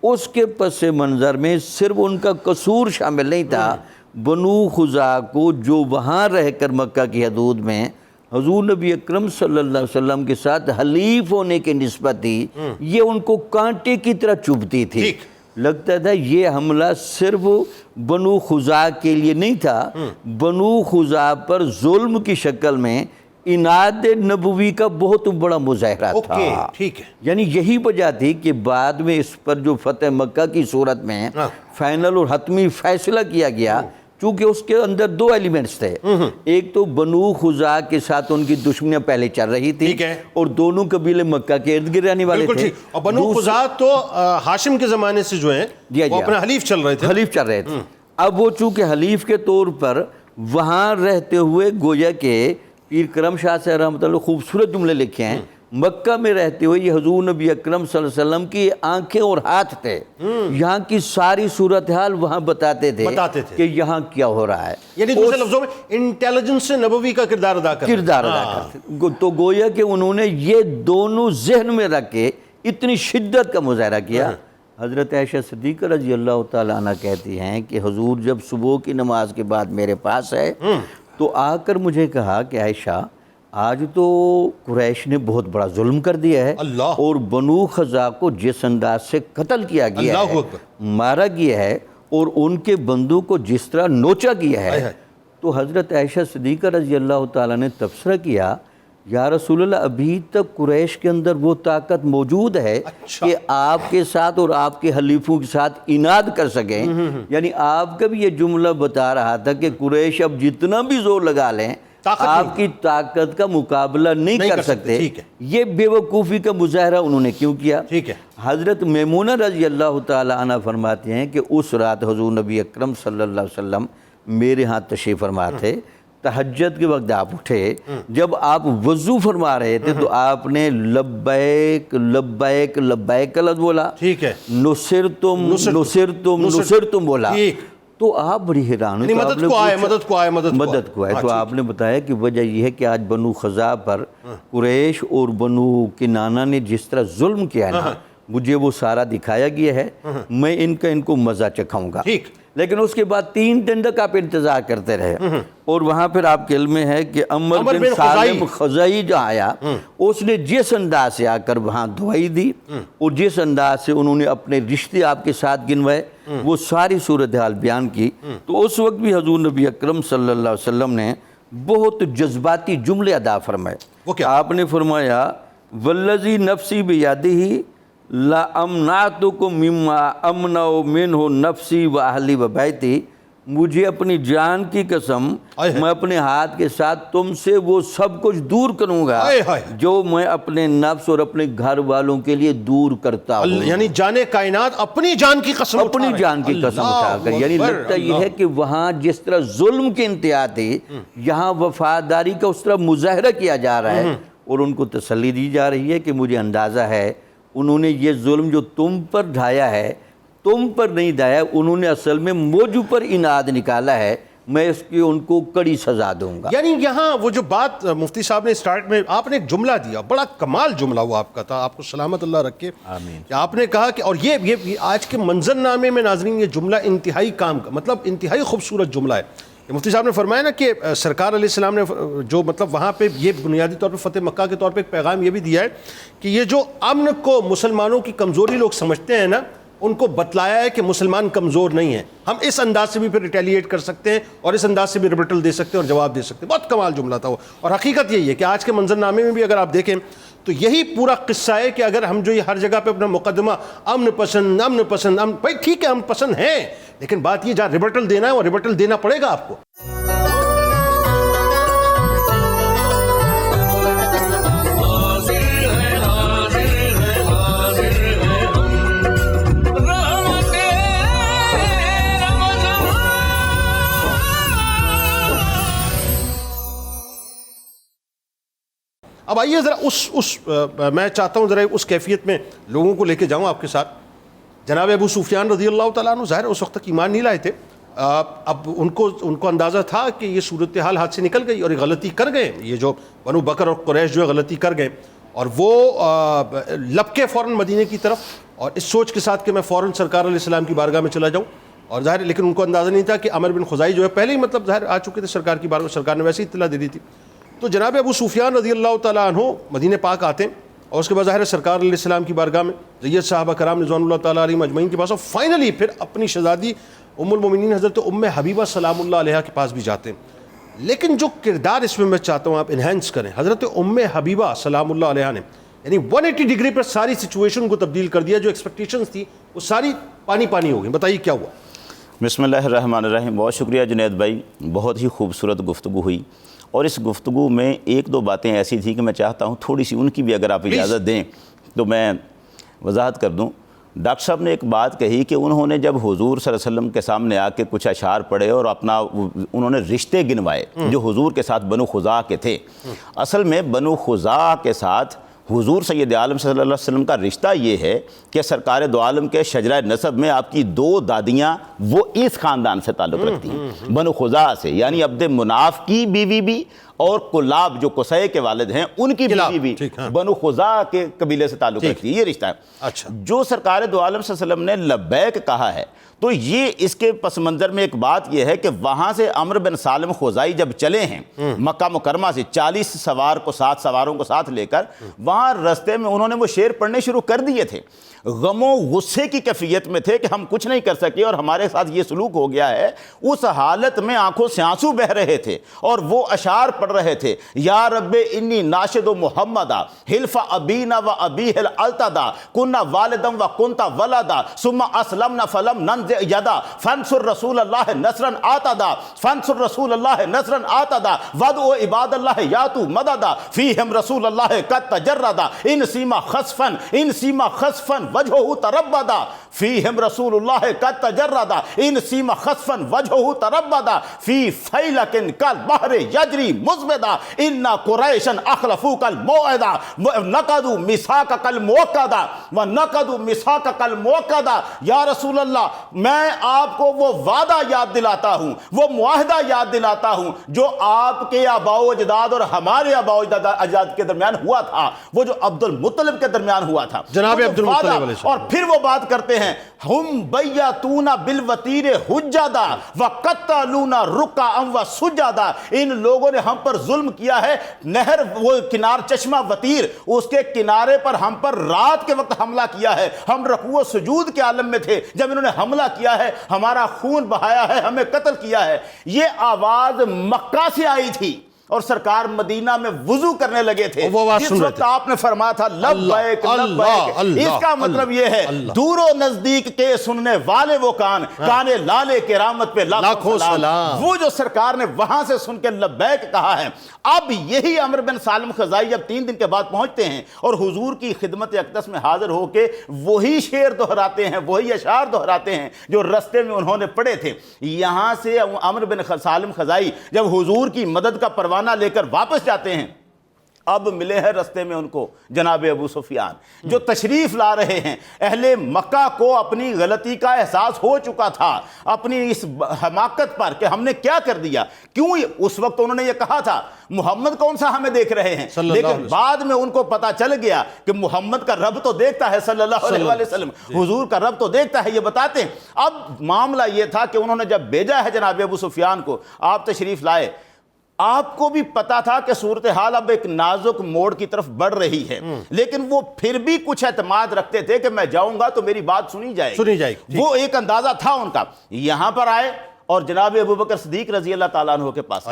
اس کے پس منظر میں صرف ان کا قصور شامل نہیں تھا. بنو خزاعہ کو جو وہاں رہ کر مکہ کی حدود میں حضور نبی اکرم صلی اللہ علیہ وسلم کے ساتھ حلیف ہونے کی نسبت تھی، یہ ان کو کانٹے کی طرح چبھتی تھی. لگتا تھا یہ حملہ صرف بنو خزاعہ کے لیے نہیں تھا، بنو خزاعہ پر ظلم کی شکل میں اناد نبوی کا بہت بڑا مظاہرہ تھا. ٹھیک ہے. یعنی یہی وجہ تھی کہ بعد میں اس پر جو فتح مکہ کی صورت میں فائنل اور حتمی فیصلہ کیا گیا، چونکہ اس کے اندر دو ایلیمنٹس تھے. ایک تو بنو خزاعہ کے ساتھ ان کی دشمنیاں پہلے چل رہی تھی اور دونوں قبیلے مکہ کے ارد گرد رہنے والے تھے. اور بنو خزاعہ تو ہاشم کے زمانے سے جو ہیں وہ اپنا حلیف چل رہے تھے. اب وہ چونکہ حلیف کے طور پر وہاں رہتے ہوئے گویا کہ پیر کرم شاہ سے رحمۃ اللہ خوبصورت جملے لکھے ہیں، مکہ میں رہتے ہوئے یہ حضور نبی اکرم صلی اللہ علیہ وسلم کی آنکھیں اور ہاتھ تھے، یہاں کی ساری صورتحال وہاں بتاتے تھے کہ یہاں کیا ہو رہا ہے. یعنی دوسرے لفظوں میں انٹیلیجنس نبوی کا کردار ادا کرتے. تو گویا کہ انہوں نے یہ دونوں ذہن میں رکھ کے اتنی شدت کا مظاہرہ کیا. حضرت عائشہ صدیقہ رضی اللہ تعالیٰ عنہ کہتی ہیں کہ حضور جب صبح کی نماز کے بعد میرے پاس ہے تو آ کر مجھے کہا کہ عائشہ آج تو قریش نے بہت بڑا ظلم کر دیا ہے اور بنو خزاعہ کو جس انداز سے قتل کیا گیا ہے، مارا گیا ہے، اور ان کے بندوں کو جس طرح نوچا گیا ہے، تو حضرت عائشہ صدیقہ رضی اللہ تعالیٰ نے تبصرہ کیا، یا رسول اللہ ابھی تک قریش کے اندر وہ طاقت موجود ہے کہ آپ کے ساتھ اور آپ کے حلیفوں کے ساتھ اناد کر سکیں. یعنی آپ کا بھی یہ جملہ بتا رہا تھا کہ قریش اب جتنا بھی زور لگا لیں آپ کی طاقت کا مقابلہ نہیں کر سکتے. یہ بے وقوفی کا مظاہرہ انہوں نے کیوں کیا؟ حضرت میمونہ رضی اللہ تعالی عنہ فرماتے ہیں کہ اس رات حضور نبی اکرم صلی اللہ علیہ وسلم میرے ہاں تشریف فرما تھے. تہجد کے وقت آپ اٹھے، جب آپ وضو فرما رہے تھے تو آپ نے لبیک لبیک لبیک کا لفظ بولا، نصرتم نصرتم نصرتم بولا. تو آپ بڑی حیران ہوئے، مدد کو آئے. تو آپ نے بتایا کہ وجہ یہ ہے کہ آج بنو خزاعہ پر قریش اور بنو کنانہ نے جس طرح ظلم کیا نا، مجھے وہ سارا دکھایا گیا ہے، میں ان کو مزہ چکھاؤں گا. لیکن اس کے بعد 3 دن تک آپ انتظار کرتے رہے، اور وہاں پھر آپ کے علم میں ہے کہ عمر بن سالم خزاعی جو آیا اس نے جس انداز سے آ کر وہاں دعائی دی اور جس انداز سے انہوں نے اپنے رشتے آپ کے ساتھ گنوائے وہ ساری صورتحال بیان کی. تو اس وقت بھی حضور نبی اکرم صلی اللہ علیہ وسلم نے بہت جذباتی جملے ادا فرمائے. آپ نے فرمایا والذی نفسی بیدہ لا امنعتکم مما امنع منہ نفسی و اہلی و بیتی، مجھے اپنی جان کی قسم میں اپنے ہاتھ کے ساتھ تم سے وہ سب کچھ دور کروں گا جو میں اپنے نفس اور اپنے گھر والوں کے لیے دور کرتا ہوں. یعنی جان کائنات اپنی جان کی قسم اٹھا کر. یعنی لگتا یہ ہے کہ وہاں جس طرح ظلم کی انتہا تھی یہاں وفاداری کا اس طرح مظاہرہ کیا جا رہا ہے اور ان کو تسلی دی جا رہی ہے کہ مجھے اندازہ ہے انہوں نے یہ ظلم جو تم پر ڈھایا ہے تم پر نہیں ڈھایا، انہوں نے اصل میں موجو پر اناد نکالا ہے میں اس کی ان کو کڑی سزا دوں گا. یعنی یہاں وہ جو بات مفتی صاحب نے اسٹارٹ میں آپ نے ایک جملہ دیا، بڑا کمال جملہ وہ آپ کا تھا، آپ کو سلامت اللہ رکھے. آمین. کہ آپ نے کہا کہ اور یہ آج کے منظر نامے میں ناظرین یہ جملہ انتہائی کام کا مطلب انتہائی خوبصورت جملہ ہے. مفتی صاحب نے فرمایا نا کہ سرکار علیہ السلام نے جو مطلب وہاں پہ یہ بنیادی طور پہ فتح مکہ کے طور پہ ایک پیغام یہ بھی دیا ہے کہ یہ جو امن کو مسلمانوں کی کمزوری لوگ سمجھتے ہیں نا، ان کو بتلایا ہے کہ مسلمان کمزور نہیں ہیں، ہم اس انداز سے بھی پھر ریٹیلیٹ کر سکتے ہیں اور اس انداز سے بھی ریبٹل دے سکتے ہیں اور جواب دے سکتے ہیں. بہت کمال جملہ تھا وہ. اور حقیقت یہی ہے کہ آج کے منظر نامے میں بھی اگر آپ دیکھیں تو یہی پورا قصہ ہے کہ اگر ہم جو یہ ہر جگہ پہ اپنا مقدمہ امن پسند بھائی ٹھیک ہے، امن پسند ہیں، لیکن بات یہ جہاں ریبٹل دینا ہے وہ ریبٹل دینا پڑے گا آپ کو. اب آئیے ذرا میں چاہتا ہوں ذرا اس کیفیت میں لوگوں کو لے کے جاؤں آپ کے ساتھ. جناب ابو سفیان رضی اللہ تعالیٰ عنہ ظاہر اس وقت تک ایمان نہیں لائے تھے. اب ان کو اندازہ تھا کہ یہ صورتحال ہاتھ سے نکل گئی اور یہ غلطی کر گئے، یہ جو بنو بکر اور قریش جو ہے غلطی کر گئے، اور وہ لپکے فوراً مدینے کی طرف اور اس سوچ کے ساتھ کہ میں فوراً سرکار علیہ السلام کی بارگاہ میں چلا جاؤں. اور ظاہر لیکن ان کو اندازہ نہیں تھا کہ عمر بن خزائی جو ہے پہلے ہی مطلب ظاہر آ چکے تھے سرکار کی بارگاہ میں، سرکار نے ویسے ہی اطلاع دے دی تھی. تو جناب ابو سفیان رضی اللہ تعالیٰ عنہ مدینہ پاک آتے ہیں اور اس کے بعد ظاہر سرکار علیہ السلام کی بارگاہ میں زید صحابہ کرام رضوان اللہ تعالیٰ علیہم اجمعین کے پاس، اور فائنلی پھر اپنی شہزادی ام المومنین حضرت ام حبیبہ سلام اللہ علیہا کے پاس بھی جاتے ہیں. لیکن جو کردار اس میں چاہتا ہوں آپ انہینس کریں، حضرت ام حبیبہ سلام اللہ علیہا نے یعنی 180 ڈگری پر ساری سچویشن کو تبدیل کر دیا. جو ایکسپیکٹیشنز تھی وہ ساری پانی پانی ہو گئی. بتائیے کیا ہوا؟ بسم اللہ الرحمن الرحیم. بہت شکریہ جنید بھائی، بہت ہی خوبصورت گفتگو ہوئی، اور اس گفتگو میں ایک دو باتیں ایسی تھیں کہ میں چاہتا ہوں تھوڑی سی ان کی بھی اگر آپ اجازت دیں تو میں وضاحت کر دوں. ڈاکٹر صاحب نے ایک بات کہی کہ انہوں نے جب حضور صلی اللہ علیہ وسلم کے سامنے آ کے کچھ اشعار پڑھے اور اپنا انہوں نے رشتے گنوائے جو حضور کے ساتھ بنو خزاع کے تھے. اصل میں بنو خزاع کے ساتھ حضور سید عالم صلی اللہ علیہ وسلم کا رشتہ یہ ہے کہ سرکار دو عالم کے شجرہ نسب میں آپ کی دو دادیاں وہ اس خاندان سے تعلق رکھتی ہیں، بنو خزاع سے، یعنی عبد مناف کی بیوی بھی اور کلاب جو قصے کے والد ہیں ان کی بیوی بھی بنو خزاع کے قبیلے سے تعلق رکھتی ہے. یہ رشتہ ہے. اچھا، جو سرکار دو عالم صلی اللہ علیہ وسلم نے لبیک کہا ہے تو یہ اس کے پس منظر میں ایک بات یہ ہے کہ وہاں سے عمرو بن سالم خزائی جب چلے ہیں مکہ مکرمہ سے 40 سواروں کو ساتھ لے کر، وہاں رستے میں انہوں نے وہ شعر پڑھنے شروع کر دیے تھے. غم و غصے کی کیفیت میں تھے کہ ہم کچھ نہیں کر سکے اور ہمارے ساتھ یہ سلوک ہو گیا ہے. اس حالت میں آنکھوں سے آنسو بہ رہے تھے اور وہ اشعار پڑھ رہے تھے. یا رب انی ناشد محمدا حلف ابینا و ابیہ الالتدا کنا والدم و کنتا ولدا ثم اسلمنا فلم ننزع یدا فانصر رسول اللہ نصرا آتدا فانصر رسول اللہ نصرا آتدا ودعو عباد اللہ یاتو مددا فیہم رسول اللہ قد تجردا ان سیما خصفا وجهه تربدا فيهم رسول الله قد تجردا ان سيما خصفا وجهه تربدا في فيلك كالبحر يجري مزبدا ان قريشا اخلفوك الموعدا نقضوا ميثاقك الموقدا ونقضوا ميثاقك الموقدا. یا رسول اللہ، میں آپ کو وہ وعدہ یاد دلاتا ہوں، وہ معاہدہ یاد دلاتا ہوں جو آپ کے آباء و اجداد اور ہمارے آباء و اجداد کے درمیان ہوا تھا، وہ جو عبد المطلب کے درمیان ہوا تھا. جناب عبد المطلب اور پھر وہ بات کرتے ہیں ہم بیاتون بالوتیر حجادا وقتلون رکعا وسجدا. ان لوگوں نے ہم پر ظلم کیا ہے. نہر وہ کنار چشمہ وتیر اس کے کنارے پر ہم پر رات کے وقت حملہ کیا ہے. ہم رکوع و سجود کے عالم میں تھے جب انہوں نے حملہ کیا ہے، ہمارا خون بہایا ہے، ہمیں قتل کیا ہے. یہ آواز مکہ سے آئی تھی اور سرکار مدینہ میں وضو کرنے لگے تھے جس وقت آپ نے فرمایا تھا لبیک لبیک. اس کا مطلب یہ ہے دور و نزدیک کے سننے والے وہ کان لالے کرامت پہ لاکھوں سلام. وہ جو سرکار نے وہاں سے سن کے لبیک کہا ہے. اب یہی عمرو بن سالم خزائی جب 3 دن کے بعد پہنچتے ہیں اور حضور کی خدمت اقدس میں حاضر ہو کے وہی شعر دہراتے ہیں، وہی اشعار دہراتے ہیں جو رستے میں انہوں نے پڑھے تھے. یہاں سے عمرو بن سالم خزائی جب حضور کی مدد کا پروانہ لے کر واپس جاتے ہیں اب ملے ہیں رستے میں ان کو جناب ابو سفیان جو تشریف لا رہے ہیں۔ اہل مکہ کو اپنی غلطی کا احساس ہو چکا تھا، اپنی اس حماقت پر کہ ہم نے کیا کر دیا، کیوں اس وقت انہوں نے یہ کہا تھا محمد کون سا ہمیں دیکھ رہے ہیں، لیکن بعد میں ان کو پتا چل گیا کہ محمد کا رب تو دیکھتا ہے صلی اللہ علیہ وسلم، حضور کا رب تو دیکھتا ہے، یہ بتاتے ہیں۔ اب معاملہ یہ تھا کہ انہوں نے جب بھیجا ہے جناب ابو سفیان کو، آپ تشریف لائے، آپ کو بھی پتا تھا کہ صورتحال اب ایک نازک موڑ کی طرف بڑھ رہی ہے، لیکن وہ پھر بھی کچھ اعتماد رکھتے تھے کہ میں جاؤں گا تو میری بات سنی جائے گی، وہ ایک اندازہ تھا ان کا۔ یہاں پر آئے اور جناب ابوبکر صدیق رضی اللہ تعالیٰ عنہ کے پاس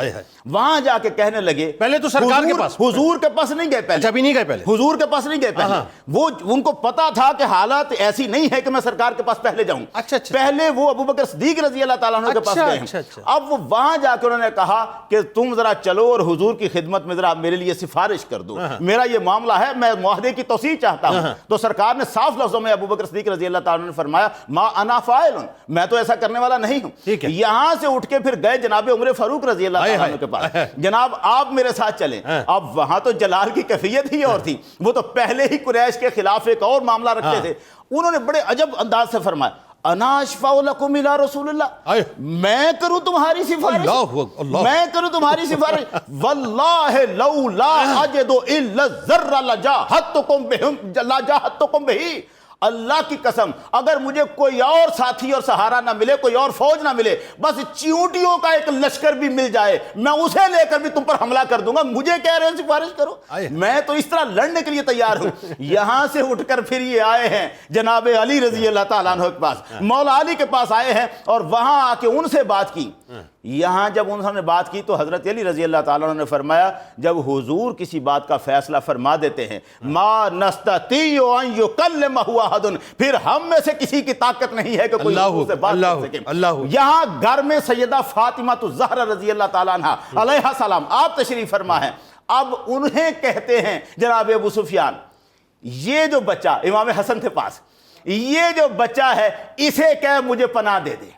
وہاں جا کے کہنے لگے، پہلے تو سرکار کے پاس، حضور کے پاس نہیں گئے، پہلے ابھی نہیں گئے، پہلے حضور کے پاس نہیں گئے، پہلے وہ ان کو پتا تھا کہ حالات ایسی نہیں ہے کہ میں سرکار کے پاس پہلے جاؤں، پہلے وہ ابوبکر صدیق رضی اللہ تعالیٰ عنہ کے پاس گئے ہیں۔ اب وہ وہاں جا کے انہوں نے کہا کہ تم ذرا چلو اور حضور کی خدمت میں ذرا میرے لیے سفارش کر دو، میرا یہ معاملہ ہے، میں معاہدے کی توسیع چاہتا ہوں۔ تو سرکار نے صاف لفظوں میں ابوبکر صدیق رضی اللہ تعالیٰ عنہ نے فرمایا ما انا فاعل، میں تو ایسا کرنے والا نہیں ہوں۔ یہاں سے اٹھ کے پھر گئے جناب عمر فاروق رضی اللہ تعالیٰ عنہ کے پاس، جناب آپ میرے ساتھ چلیں۔ اب وہاں تو جلال کی کیفیت ہی اور تھی، وہ تو پہلے ہی قریش کے خلاف ایک اور معاملہ رکھتے تھے۔ انہوں نے بڑے عجب انداز سے فرمایا انا اشفع لکم الی رسول اللہ، میں کروں تمہاری سفارش، میں کروں تمہاری سفارش، واللہ لولا اجد الا الذر لجاہدتکم بہ، اللہ کی قسم اگر مجھے کوئی اور ساتھی اور سہارا نہ ملے، کوئی اور فوج نہ ملے، بس چیونٹیوں کا ایک لشکر بھی مل جائے، میں اسے لے کر بھی تم پر حملہ کر دوں گا، مجھے کہہ رہے ہیں سفارش کرو، میں تو اس طرح لڑنے کے لیے تیار ہوں۔ یہاں سے اٹھ کر پھر یہ آئے ہیں جناب علی رضی اللہ تعالیٰ عنہ کے پاس، مولا علی کے پاس آئے ہیں اور وہاں آ کے ان سے بات کی۔ یہاں جب انہوں نے بات کی تو حضرت علی رضی اللہ تعالیٰ عنہ نے فرمایا جب حضور کسی بات کا فیصلہ فرما دیتے ہیں ما نستطیع ان یکلمہ احد، پھر ہم میں سے کسی کی طاقت نہیں ہے کہ کوئی حضور سے بات کر سکے۔ یہاں گھر میں سیدہ فاطمہ الزہرا رضی اللہ تعالیٰ عنہ علیہ السلام آپ تشریف فرما ہیں۔ اب انہیں کہتے ہیں جناب ابو سفیان یہ جو بچہ امام حسن کے پاس، یہ جو بچہ ہے اسے کہہ مجھے پناہ دے دے،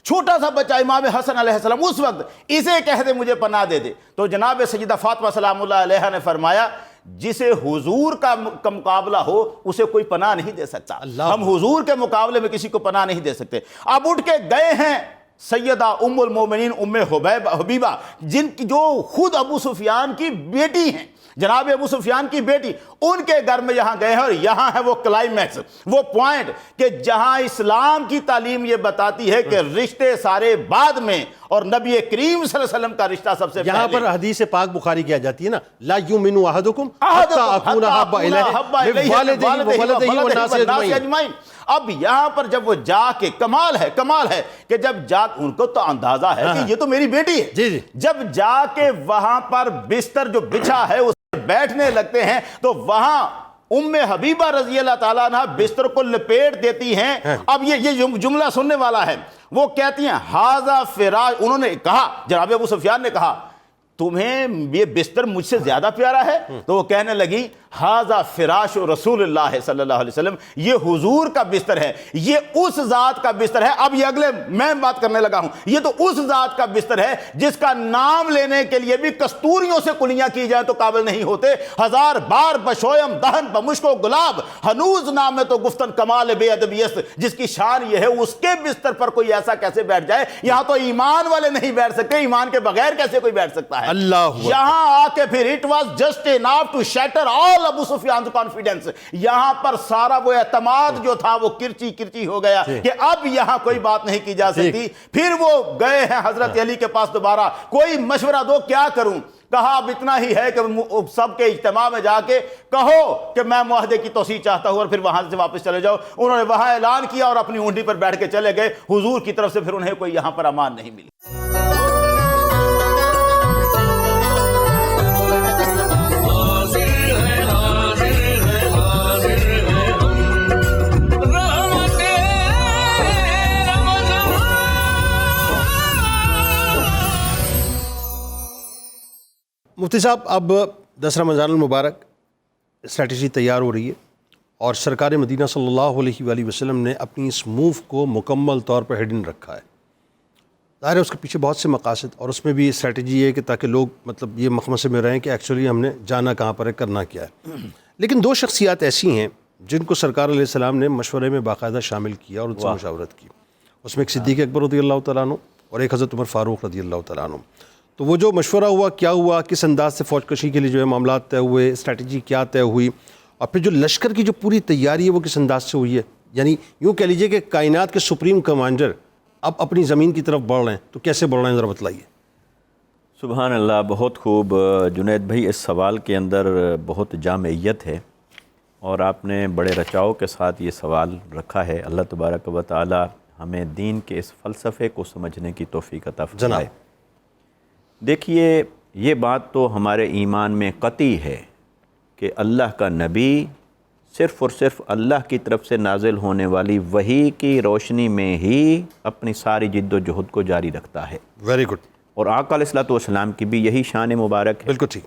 چھوٹا سا بچہ امام حسن علیہ السلام اس وقت، اسے کہہ دے مجھے پناہ دے دے۔ تو جناب سیدہ فاطمہ سلام اللہ علیہ نے فرمایا جسے حضور کا مقابلہ ہو اسے کوئی پناہ نہیں دے سکتا، ہم حضور کے مقابلے میں کسی کو پناہ نہیں دے سکتے۔ اب اٹھ کے گئے ہیں سیدہ ام المومنین ام حبیبہ جو خود ابو سفیان کی بیٹی ہیں، جناب ابو سفیان کی بیٹی، ان کے گھر میں یہاں گئے ہیں، اور یہاں ہے وہ کلائمیکس، وہ پوائنٹ کہ جہاں اسلام کی تعلیم یہ بتاتی ہے کہ رشتے سارے بعد میں اور نبی کریم صلی اللہ علیہ وسلم کا رشتہ سب سے پہلے۔ یہاں پر حدیث پاک بخاری کی آ جاتی ہے نا لا یؤمن احدکم حتی اکون احب الیہ من والدہ والناس اجمعین۔ اب یہاں پر جب وہ جا کے کمال ہے کہ جب جا ان کو تو اندازہ ہے کہ یہ تو میری بیٹی ہے، جب جا کے وہاں پر بستر جو بچھا ہے اس پر بیٹھنے لگتے ہیں تو وہاں ام حبیبہ رضی اللہ تعالیٰ عنہ بستر کو لپیٹ دیتی ہیں۔ اب یہ جملہ سننے والا ہے، وہ کہتی ہیں ھذا فراش، انہوں نے کہا جناب ابو سفیان نے کہا تمہیں یہ بستر مجھ سے زیادہ پیارا ہے؟ تو وہ کہنے لگی ھذا فراش رسول اللہ صلی اللہ علیہ وسلم، یہ حضور کا بستر ہے، یہ اس ذات کا بستر ہے۔ اب یہ اگلے میں بات کرنے لگا ہوں، یہ تو اس ذات کا بستر ہے جس کا نام لینے کے لیے بھی کستوریوں سے کلیاں کی جائیں تو قابل نہیں ہوتے، ہزار بار بشویم دہن بمشک و گلاب ہنوز نام ہے تو گفتن کمال بے ادبیست، جس کی شان یہ ہے اس کے بستر پر کوئی ایسا کیسے بیٹھ جائے؟ یہاں تو ایمان والے نہیں بیٹھ سکتے، ایمان کے بغیر کیسے کوئی بیٹھ سکتا ہے؟ یہاں آ کے پھر it was just enough to shatter all Abu Sufyan confidence, یہاں پر سارا وہ اعتماد جو تھا وہ کرچی ہو گیا کہ اب یہاں کوئی بات نہیں کی جا سکتی۔ پھر وہ گئے ہیں حضرت علی کے پاس دوبارہ، کوئی مشورہ دو کیا کروں؟ کہا اب اتنا ہی ہے کہ سب کے اجتماع میں جا کے کہو کہ میں معاہدے کی توسیع چاہتا ہوں اور پھر وہاں سے واپس چلے جاؤ۔ انہوں نے وہاں اعلان کیا اور اپنی اونٹی پر بیٹھ کے چلے گئے، حضور کی طرف سے پھر انہیں کوئی یہاں پر امان نہیں ملی۔ مفتی صاحب اب 10 رمضان المبارک اسٹریٹجی تیار ہو رہی ہے اور سرکار مدینہ صلی اللہ علیہ وآلہ وسلم نے اپنی اس موو کو مکمل طور پر ہڈن رکھا ہے۔ ظاہر ہے اس کے پیچھے بہت سے مقاصد، اور اس میں بھی اسٹریٹجی یہ ہے کہ تاکہ لوگ مطلب یہ مخمصے میں رہیں کہ ایکچولی ہم نے جانا کہاں پر ہے، کرنا کیا ہے۔ لیکن دو شخصیات ایسی ہیں جن کو سرکار علیہ السلام نے مشورے میں باقاعدہ شامل کیا اور ان سے مشاورت کی۔ اس میں ایک صدیق اکبر رضی اللہ تعالیٰ عنہ اور ایک حضرت عمر فاروق رضی اللہ تعالیٰ عنہ۔ تو وہ جو مشورہ ہوا، کیا ہوا، کس انداز سے فوج کشی کے لیے جو ہے معاملات طے ہوئے، اسٹریٹجی کیا طے ہوئی، اور پھر جو لشکر کی جو پوری تیاری ہے وہ کس انداز سے ہوئی ہے، یعنی یوں کہہ لیجئے کہ کائنات کے سپریم کمانڈر اب اپنی زمین کی طرف بڑھ رہے ہیں، تو کیسے بڑھ رہے ہیں ذرا بتلائیے۔ سبحان اللہ، بہت خوب جنید بھائی، اس سوال کے اندر بہت جامعیت ہے اور آپ نے بڑے رچاؤ کے ساتھ یہ سوال رکھا ہے۔ اللہ تبارک و تعالی ہمیں دین کے اس فلسفے کو سمجھنے کی توفیق عطا فرمائے۔ دیکھیے، یہ بات تو ہمارے ایمان میں قطعی ہے کہ اللہ کا نبی صرف اور صرف اللہ کی طرف سے نازل ہونے والی وحی کی روشنی میں ہی اپنی ساری جد و جہد کو جاری رکھتا ہے۔ Very good. اور آقا علیہ الصلوۃ والسلام کی بھی یہی شان مبارک ہے۔ بالکل ٹھیک۔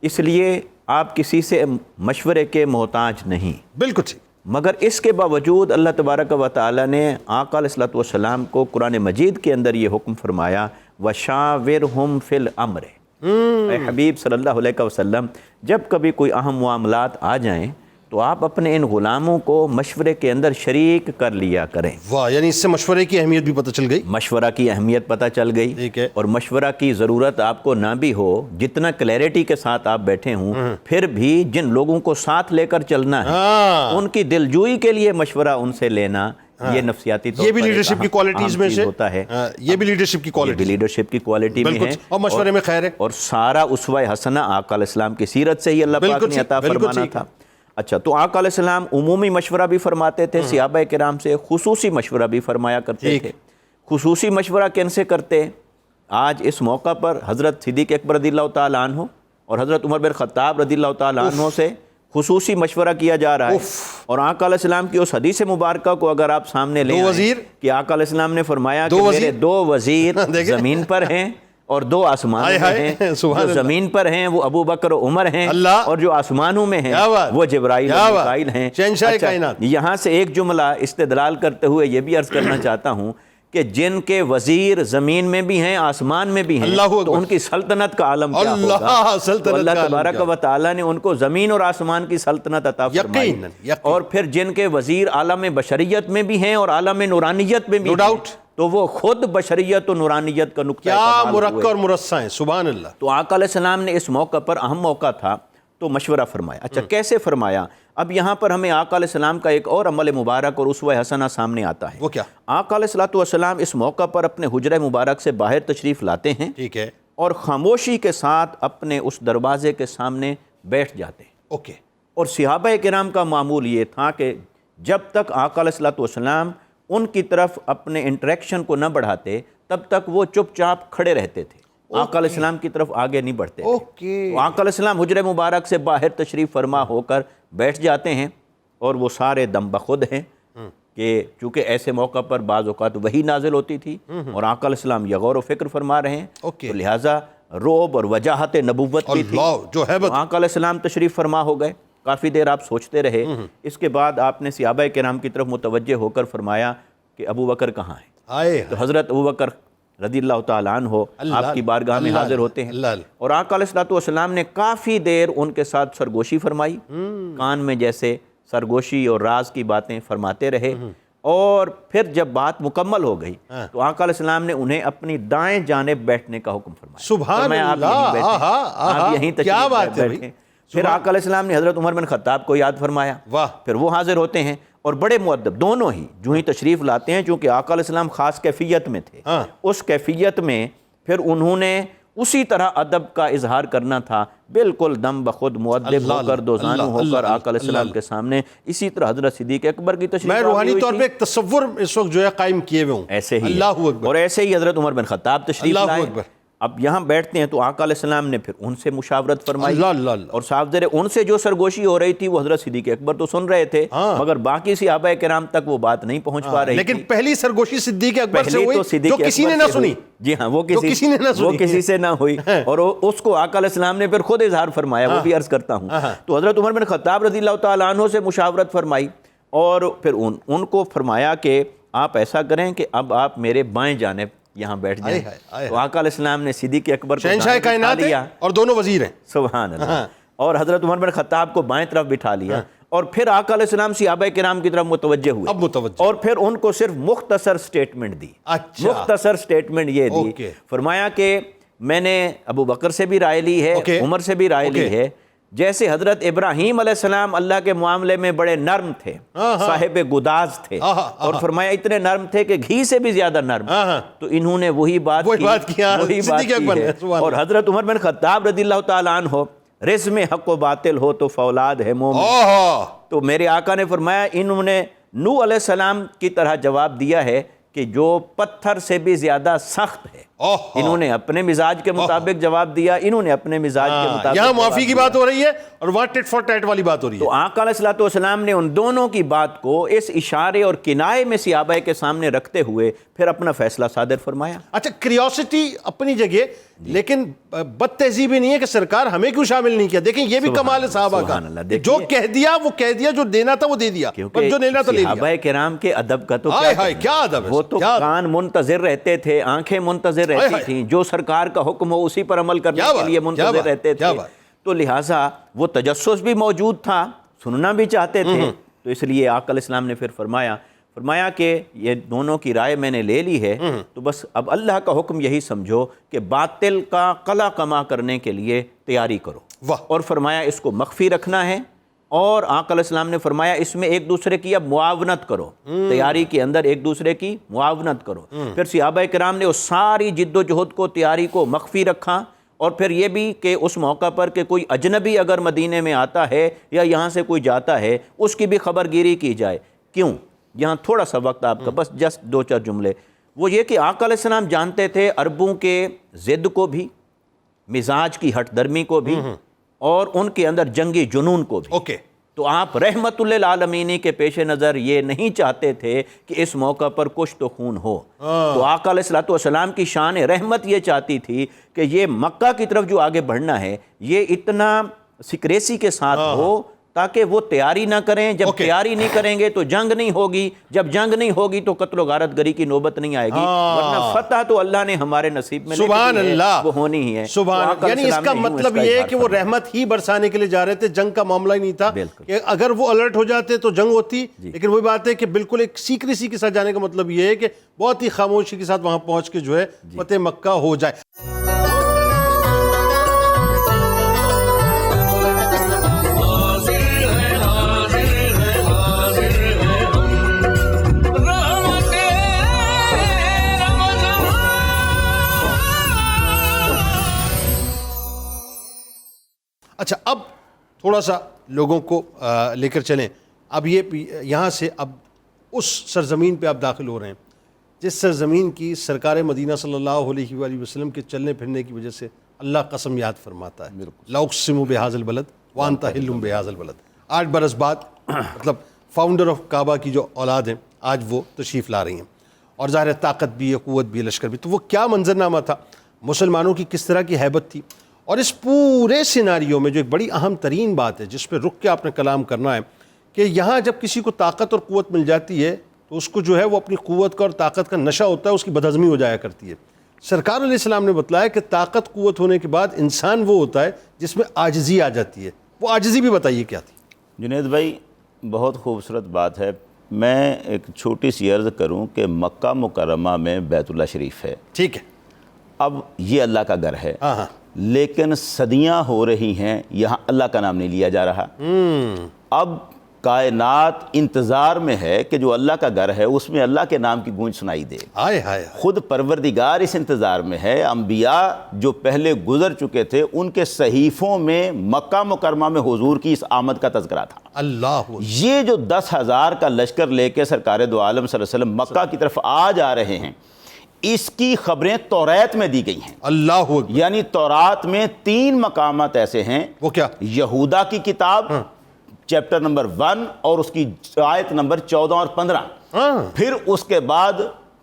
اس لیے آپ کسی سے مشورے کے محتاج نہیں۔ بالکل ٹھیک۔ مگر اس کے باوجود اللہ تبارک و تعالی نے آقا علیہ الصلوۃ والسلام کو قرآن مجید کے اندر یہ حکم فرمایا، وَشَاوِرْهُمْ فِي الْأَمْرِ۔ اے حبیب صلی اللہ علیہ وسلم، جب کبھی کوئی اہم معاملات آ جائیں تو آپ اپنے ان غلاموں کو مشورے کے اندر شریک کر لیا کریں۔ واہ، یعنی اس سے مشورے کی اہمیت بھی پتہ چل گئی۔ مشورہ کی اہمیت پتہ چل گئی، ٹھیک ہے۔ اور مشورہ کی ضرورت آپ کو نہ بھی ہو، جتنا کلیئرٹی کے ساتھ آپ بیٹھے ہوں، پھر بھی جن لوگوں کو ساتھ لے کر چلنا ہے ان کی دلجوئی کے لیے مشورہ ان سے لینا، یہ نفسیاتی طور پر یہ بھی لیڈرشپ کی کوالٹیز میں سے ہوتا ہے۔ یہ بھی لیڈرشپ کی کوالٹی، لیڈرشپ کی کوالٹی میں ہے، اور مشورے میں خیر ہے، اور سارا اسوہ حسنہ آقا علیہ السلام کی سیرت سے ہی اللہ پاک نے عطا فرمانا تھا۔ اچھا، تو آقا علیہ السلام عمومی مشورہ بھی فرماتے تھے، صحابہ کرام سے خصوصی مشورہ بھی فرمایا کرتے تھے۔ خصوصی مشورہ کن سے کرتے؟ آج اس موقع پر حضرت صدیق اکبر رضی اللہ تعالیٰ عنہ اور حضرت عمر بن خطاب رضی اللہ تعالیٰ عنہ سے خصوصی مشورہ کیا جا رہا ہے۔ اور آقا علیہ السلام کی اس حدیث مبارکہ کو اگر آپ سامنے لے آئیں کہ آقا علیہ السلام نے فرمایا کہ میرے دو وزیر زمین پر ہیں اور دو آسمانوں میں ہیں، جو زمین پر ہیں وہ ابو بکر و عمر ہیں، اور جو آسمانوں میں ہیں وہ جبرائیل و میکائیل ہیں۔ یہاں سے ایک جملہ استدلال کرتے ہوئے یہ بھی عرض کرنا چاہتا ہوں کہ جن کے وزیر زمین میں بھی ہیں آسمان میں بھی ہیں، تو ان کی سلطنت کا عالم کیا ہوگا؟ تو اللہ تبارک و تعالیٰ نے ان کو زمین اور آسمان کی سلطنت عطا فرمائی، اور پھر جن کے وزیر عالم بشریت میں بھی ہیں اور عالم نورانیت میں بھی ہیں، تو وہ خود بشریت و نورانیت کا نقطہ کیا مرقع اور مرصع ہیں، سبحان اللہ۔ تو آقا علیہ السلام نے اس موقع پر، اہم موقع تھا، تو مشورہ فرمایا۔ اچھا، کیسے فرمایا؟ اب یہاں پر ہمیں آقا علیہ السلام کا ایک اور عمل مبارک اور اسوہ حسنہ سامنے آتا ہے۔ وہ کیا؟ آقا علیہ الصلوۃ والسلام اس موقع پر اپنے حجرہ مبارک سے باہر تشریف لاتے ہیں، ٹھیک ہے، اور خاموشی کے ساتھ اپنے اس دروازے کے سامنے بیٹھ جاتے ہیں۔ اوکے۔ اور صحابہ کرام کا معمول یہ تھا کہ جب تک آقا علیہ الصلوۃ والسلام ان کی طرف اپنے انٹریکشن کو نہ بڑھاتے تب تک وہ چپ چاپ کھڑے رہتے تھے، آقا علیہ السلام کی طرف آگے نہیں بڑھتے تھے۔ تو آقا علیہ السلام حجرہ مبارک سے باہر تشریف فرما ہو کر بیٹھ جاتے ہیں، اور وہ سارے دم بخود ہیں کہ چونکہ ایسے موقع پر بعض اوقات وحی نازل ہوتی تھی اور آقا علیہ السلام یہ غور و فکر فرما رہے ہیں، تو لہٰذا رعب اور وجاہت نبوت بھی تھی۔ آقا علیہ السلام تشریف فرما ہو گئے، کافی دیر آپ سوچتے رہے۔ اس کے بعد آپ نے صحابہ کرام کی طرف متوجہ ہو کر فرمایا کہ ابو بکر کہاں ہیں؟ تو حضرت ابو بکر رضی اللہ تعالیٰ عنہ آپ کی بارگاہ میں حاضر ہوتے ہیں، اور آقا علیہ الصلوۃ والسلام نے کافی دیر ان کے ساتھ سرگوشی فرمائی، کان میں جیسے سرگوشی اور راز کی باتیں فرماتے رہے، اور پھر جب بات مکمل ہو گئی تو آقا علیہ السلام نے انہیں اپنی دائیں جانب بیٹھنے کا حکم فرمایا۔ سبحان اللہ، آپ یہیں تشریف بیٹھیں۔ پھر آقا علیہ السلام نے حضرت عمر بن خطاب کو یاد فرمایا، پھر وہ حاضر ہوتے ہیں، اور بڑے مؤدب دونوں ہی جو ہی تشریف لاتے ہیں، چونکہ آقا علیہ السلام خاص کیفیت میں تھے، اس کیفیت میں پھر انہوں نے اسی طرح ادب کا اظہار کرنا تھا، بالکل دم بخود مؤدب ہو کر، دوزانو ہو کر آقا علیہ السلام کے سامنے۔ اسی طرح حضرت صدیق اکبر کی تشریف، میں روحانی طور پہ ایک تصور اس وقت جو ہے قائم کیے ہوئے ہوں، ایسے ہی، اللہ اکبر، اور ایسے ہی حضرت عمر بن خطاب تشریف لائے۔ اب یہاں بیٹھتے ہیں تو آقا علیہ السلام نے پھر ان سے مشاورت فرمائی، اور صاحب ذرے ان سے جو سرگوشی ہو رہی تھی وہ حضرت صدیق اکبر تو سن رہے تھے، مگر باقی صحابہ کرام تک وہ بات نہیں پہنچ پا رہی، لیکن پہلی سرگوشی صدیق اکبر سے ہوئی جو کسی نے نہ سنی۔ جی ہاں، وہ کسی سے نہ ہوئی، اور اس کو آقا علیہ السلام نے پھر خود اظہار فرمایا، وہ بھی عرض کرتا ہوں۔ تو حضرت عمر بن خطاب رضی اللہ تعالیٰ عنہ سے مشاورت فرمائی، اور پھر ان کو فرمایا کہ آپ ایسا کریں کہ اب آپ میرے بائیں جانب یہاں بیٹھ جائیں. آئے ہائے. تو آقا علیہ السلام نے صدیق اکبر کو شہنشاہ دائیں کائنات بٹھا لیا, ہیں اور دونوں وزیر ہیں. سبحان اللہ, اور حضرت عمر بن خطاب کو بائیں طرف بٹھا لیا, اور پھر آقا علیہ السلام صحابہ کرام کی طرف متوجہ ہوئے. اب متوجہ, اور پھر ان کو صرف مختصر سٹیٹمنٹ دی. اچھا, مختصر سٹیٹمنٹ یہ دی, فرمایا کہ میں نے ابو بکر سے بھی رائے لی ہے, عمر سے بھی رائے لی ہے. جیسے حضرت ابراہیم علیہ السلام اللہ کے معاملے میں بڑے نرم تھے, صاحب گداز تھے, اور فرمایا اتنے نرم تھے کہ گھی سے بھی زیادہ نرم, تو انہوں نے وہی بات کی ہے. اور حضرت عمر بن خطاب رضی اللہ تعالیٰ عنہ ہو, رزم حق و باطل ہو تو فولاد ہے مومن. تو میرے آقا نے فرمایا انہوں نے نوح علیہ السلام کی طرح جواب دیا ہے کہ جو پتھر سے بھی زیادہ سخت ہے. انہوں نے اپنے مزاج کے مطابق جواب دیا, انہوں نے اپنے مزاج کے مطابق. یہاں معافی کی بات ہو رہی ہے اور وہاں ٹٹ فار ٹیٹ والی بات ہو رہی ہے. تو آقا علیہ الصلوۃ والسلام نے ان دونوں کی بات کو اس اشارے اور کنائے میں صحابہ کے سامنے رکھتے ہوئے پھر اپنا فیصلہ صادر فرمایا. اچھا, کریوسٹی اپنی جگہ, لیکن بد تہذیبی نہیں ہے کہ سرکار ہمیں کیوں شامل نہیں کیا. دیکھیں یہ بھی کمال ہے صحابہ کا, جو کہہ دیا وہ کہہ دیا, جو دینا تھا وہ دے دیا, اور جو لینا تو لے لیا. صحابہ کرام کے ادب کا تو کیا ادب ہے, وہ تو کان منتظر رہتے تھے, آنکھیں منتظر رہتی تھیں, جو سرکار کا حکم ہو اسی پر عمل کرنے کے لیے منتظر رہتے تھے. تو لہٰذا وہ تجسس بھی موجود تھا, سننا بھی چاہتے تھے. تو اس لیے آقا علیہ السلام نے پھر فرمایا کہ یہ دونوں کی رائے میں نے لے لی ہے, تو بس اب اللہ کا حکم یہی سمجھو کہ باطل کا قلع کما کرنے کے لیے تیاری کرو. اور فرمایا اس کو مخفی رکھنا ہے, اور آقا علیہ السلام نے فرمایا اس میں ایک دوسرے کی اب معاونت کرو, تیاری کے اندر ایک دوسرے کی معاونت کرو. پھر صحابہ کرام نے اس ساری جد و جہد کو, تیاری کو مخفی رکھا, اور پھر یہ بھی کہ اس موقع پر کہ کوئی اجنبی اگر مدینے میں آتا ہے یا یہاں سے کوئی جاتا ہے اس کی بھی خبرگیری کی جائے. کیوں؟ یہاں تھوڑا سا وقت آپ کا, بس جسٹ 2-4 جملے. وہ یہ کہ آقا علیہ السلام جانتے تھے عربوں کے ضد کو بھی, مزاج کی ہٹ درمی کو بھی, اور ان کے اندر جنگی جنون کو بھی. تو آپ رحمت للعالمین کے پیش نظر یہ نہیں چاہتے تھے کہ اس موقع پر کچھ تو خون ہو. تو آقا علیہ الصلوۃ والسلام کی شان رحمت یہ چاہتی تھی کہ یہ مکہ کی طرف جو آگے بڑھنا ہے یہ اتنا سیکریسی کے ساتھ ہو تاکہ وہ تیاری نہ کریں. جب تیاری نہیں کریں گے تو جنگ نہیں ہوگی, جب جنگ نہیں ہوگی تو قتل و غارت گری کی نوبت نہیں آئے گی, ورنہ فتح تو اللہ نے ہمارے نصیب میں سبحان اللہ وہ ہونی ہی ہے. یعنی اس کا مطلب یہ ہے کہ وہ رحمت ہی برسانے کے لیے جا رہے تھے, جنگ کا معاملہ ہی نہیں تھا. کہ اگر وہ الرٹ ہو جاتے تو جنگ ہوتی, لیکن وہی بات ہے کہ بالکل ایک سیکریسی کے ساتھ جانے کا مطلب یہ ہے کہ بہت ہی خاموشی کے ساتھ وہاں پہنچ کے جو ہے فتح مکہ ہو جائے. اچھا, اب تھوڑا سا لوگوں کو لے کر چلیں. اب یہاں سے اب اس سرزمین پہ آپ داخل ہو رہے ہیں جس سرزمین کی سرکار مدینہ صلی اللہ علیہ وآلہ وسلم کے چلنے پھرنے کی وجہ سے اللہ قسم یاد فرماتا ہے, لا اقسم بہذا البلد وانت حل بہذا البلد. 8 برس بعد مطلب فاؤنڈر آف کعبہ کی جو اولاد ہیں آج وہ تشریف لا رہی ہیں, اور ظاہر طاقت بھی ہے, قوت بھی ہے, لشکر بھی. تو وہ کیا منظرنامہ تھا, مسلمانوں کی کس طرح کی ہیبت تھی. اور اس پورے سیناریو میں جو ایک بڑی اہم ترین بات ہے جس پہ رک کے آپ نے کلام کرنا ہے کہ یہاں جب کسی کو طاقت اور قوت مل جاتی ہے تو اس کو جو ہے وہ اپنی قوت کا اور طاقت کا نشہ ہوتا ہے, اس کی بدہضمی ہو جایا کرتی ہے. سرکار علیہ السلام نے بتلایا کہ طاقت قوت ہونے کے بعد انسان وہ ہوتا ہے جس میں عاجزی آ جاتی ہے. وہ عاجزی بھی بتائیے کیا تھی. جنید بھائی بہت خوبصورت بات ہے. میں ایک چھوٹی سی عرض کروں کہ مکہ مکرمہ میں بیت اللہ شریف ہے, ٹھیک ہے, اب یہ اللہ کا گھر ہے, لیکن صدیاں ہو رہی ہیں یہاں اللہ کا نام نہیں لیا جا رہا. اب کائنات انتظار میں ہے کہ جو اللہ کا گھر ہے اس میں اللہ کے نام کی گونج سنائی دے. خود پروردگار اس انتظار میں ہے. انبیاء جو پہلے گزر چکے تھے ان کے صحیفوں میں مکہ مکرمہ میں حضور کی اس آمد کا تذکرہ تھا. اللہ, یہ جو 10,000 کا لشکر لے کے سرکار دو عالم صلی اللہ علیہ وسلم مکہ کی طرف آ جا رہے ہیں, اس کی خبریں توریت میں دی گئی ہیں. اللہ, یعنی تورات میں 3 مقامات ایسے ہیں. وہ کیا؟ یہودا کی کتاب چیپٹر نمبر 1 اور اس کی آیت نمبر 14 اور 15. پھر اس کے بعد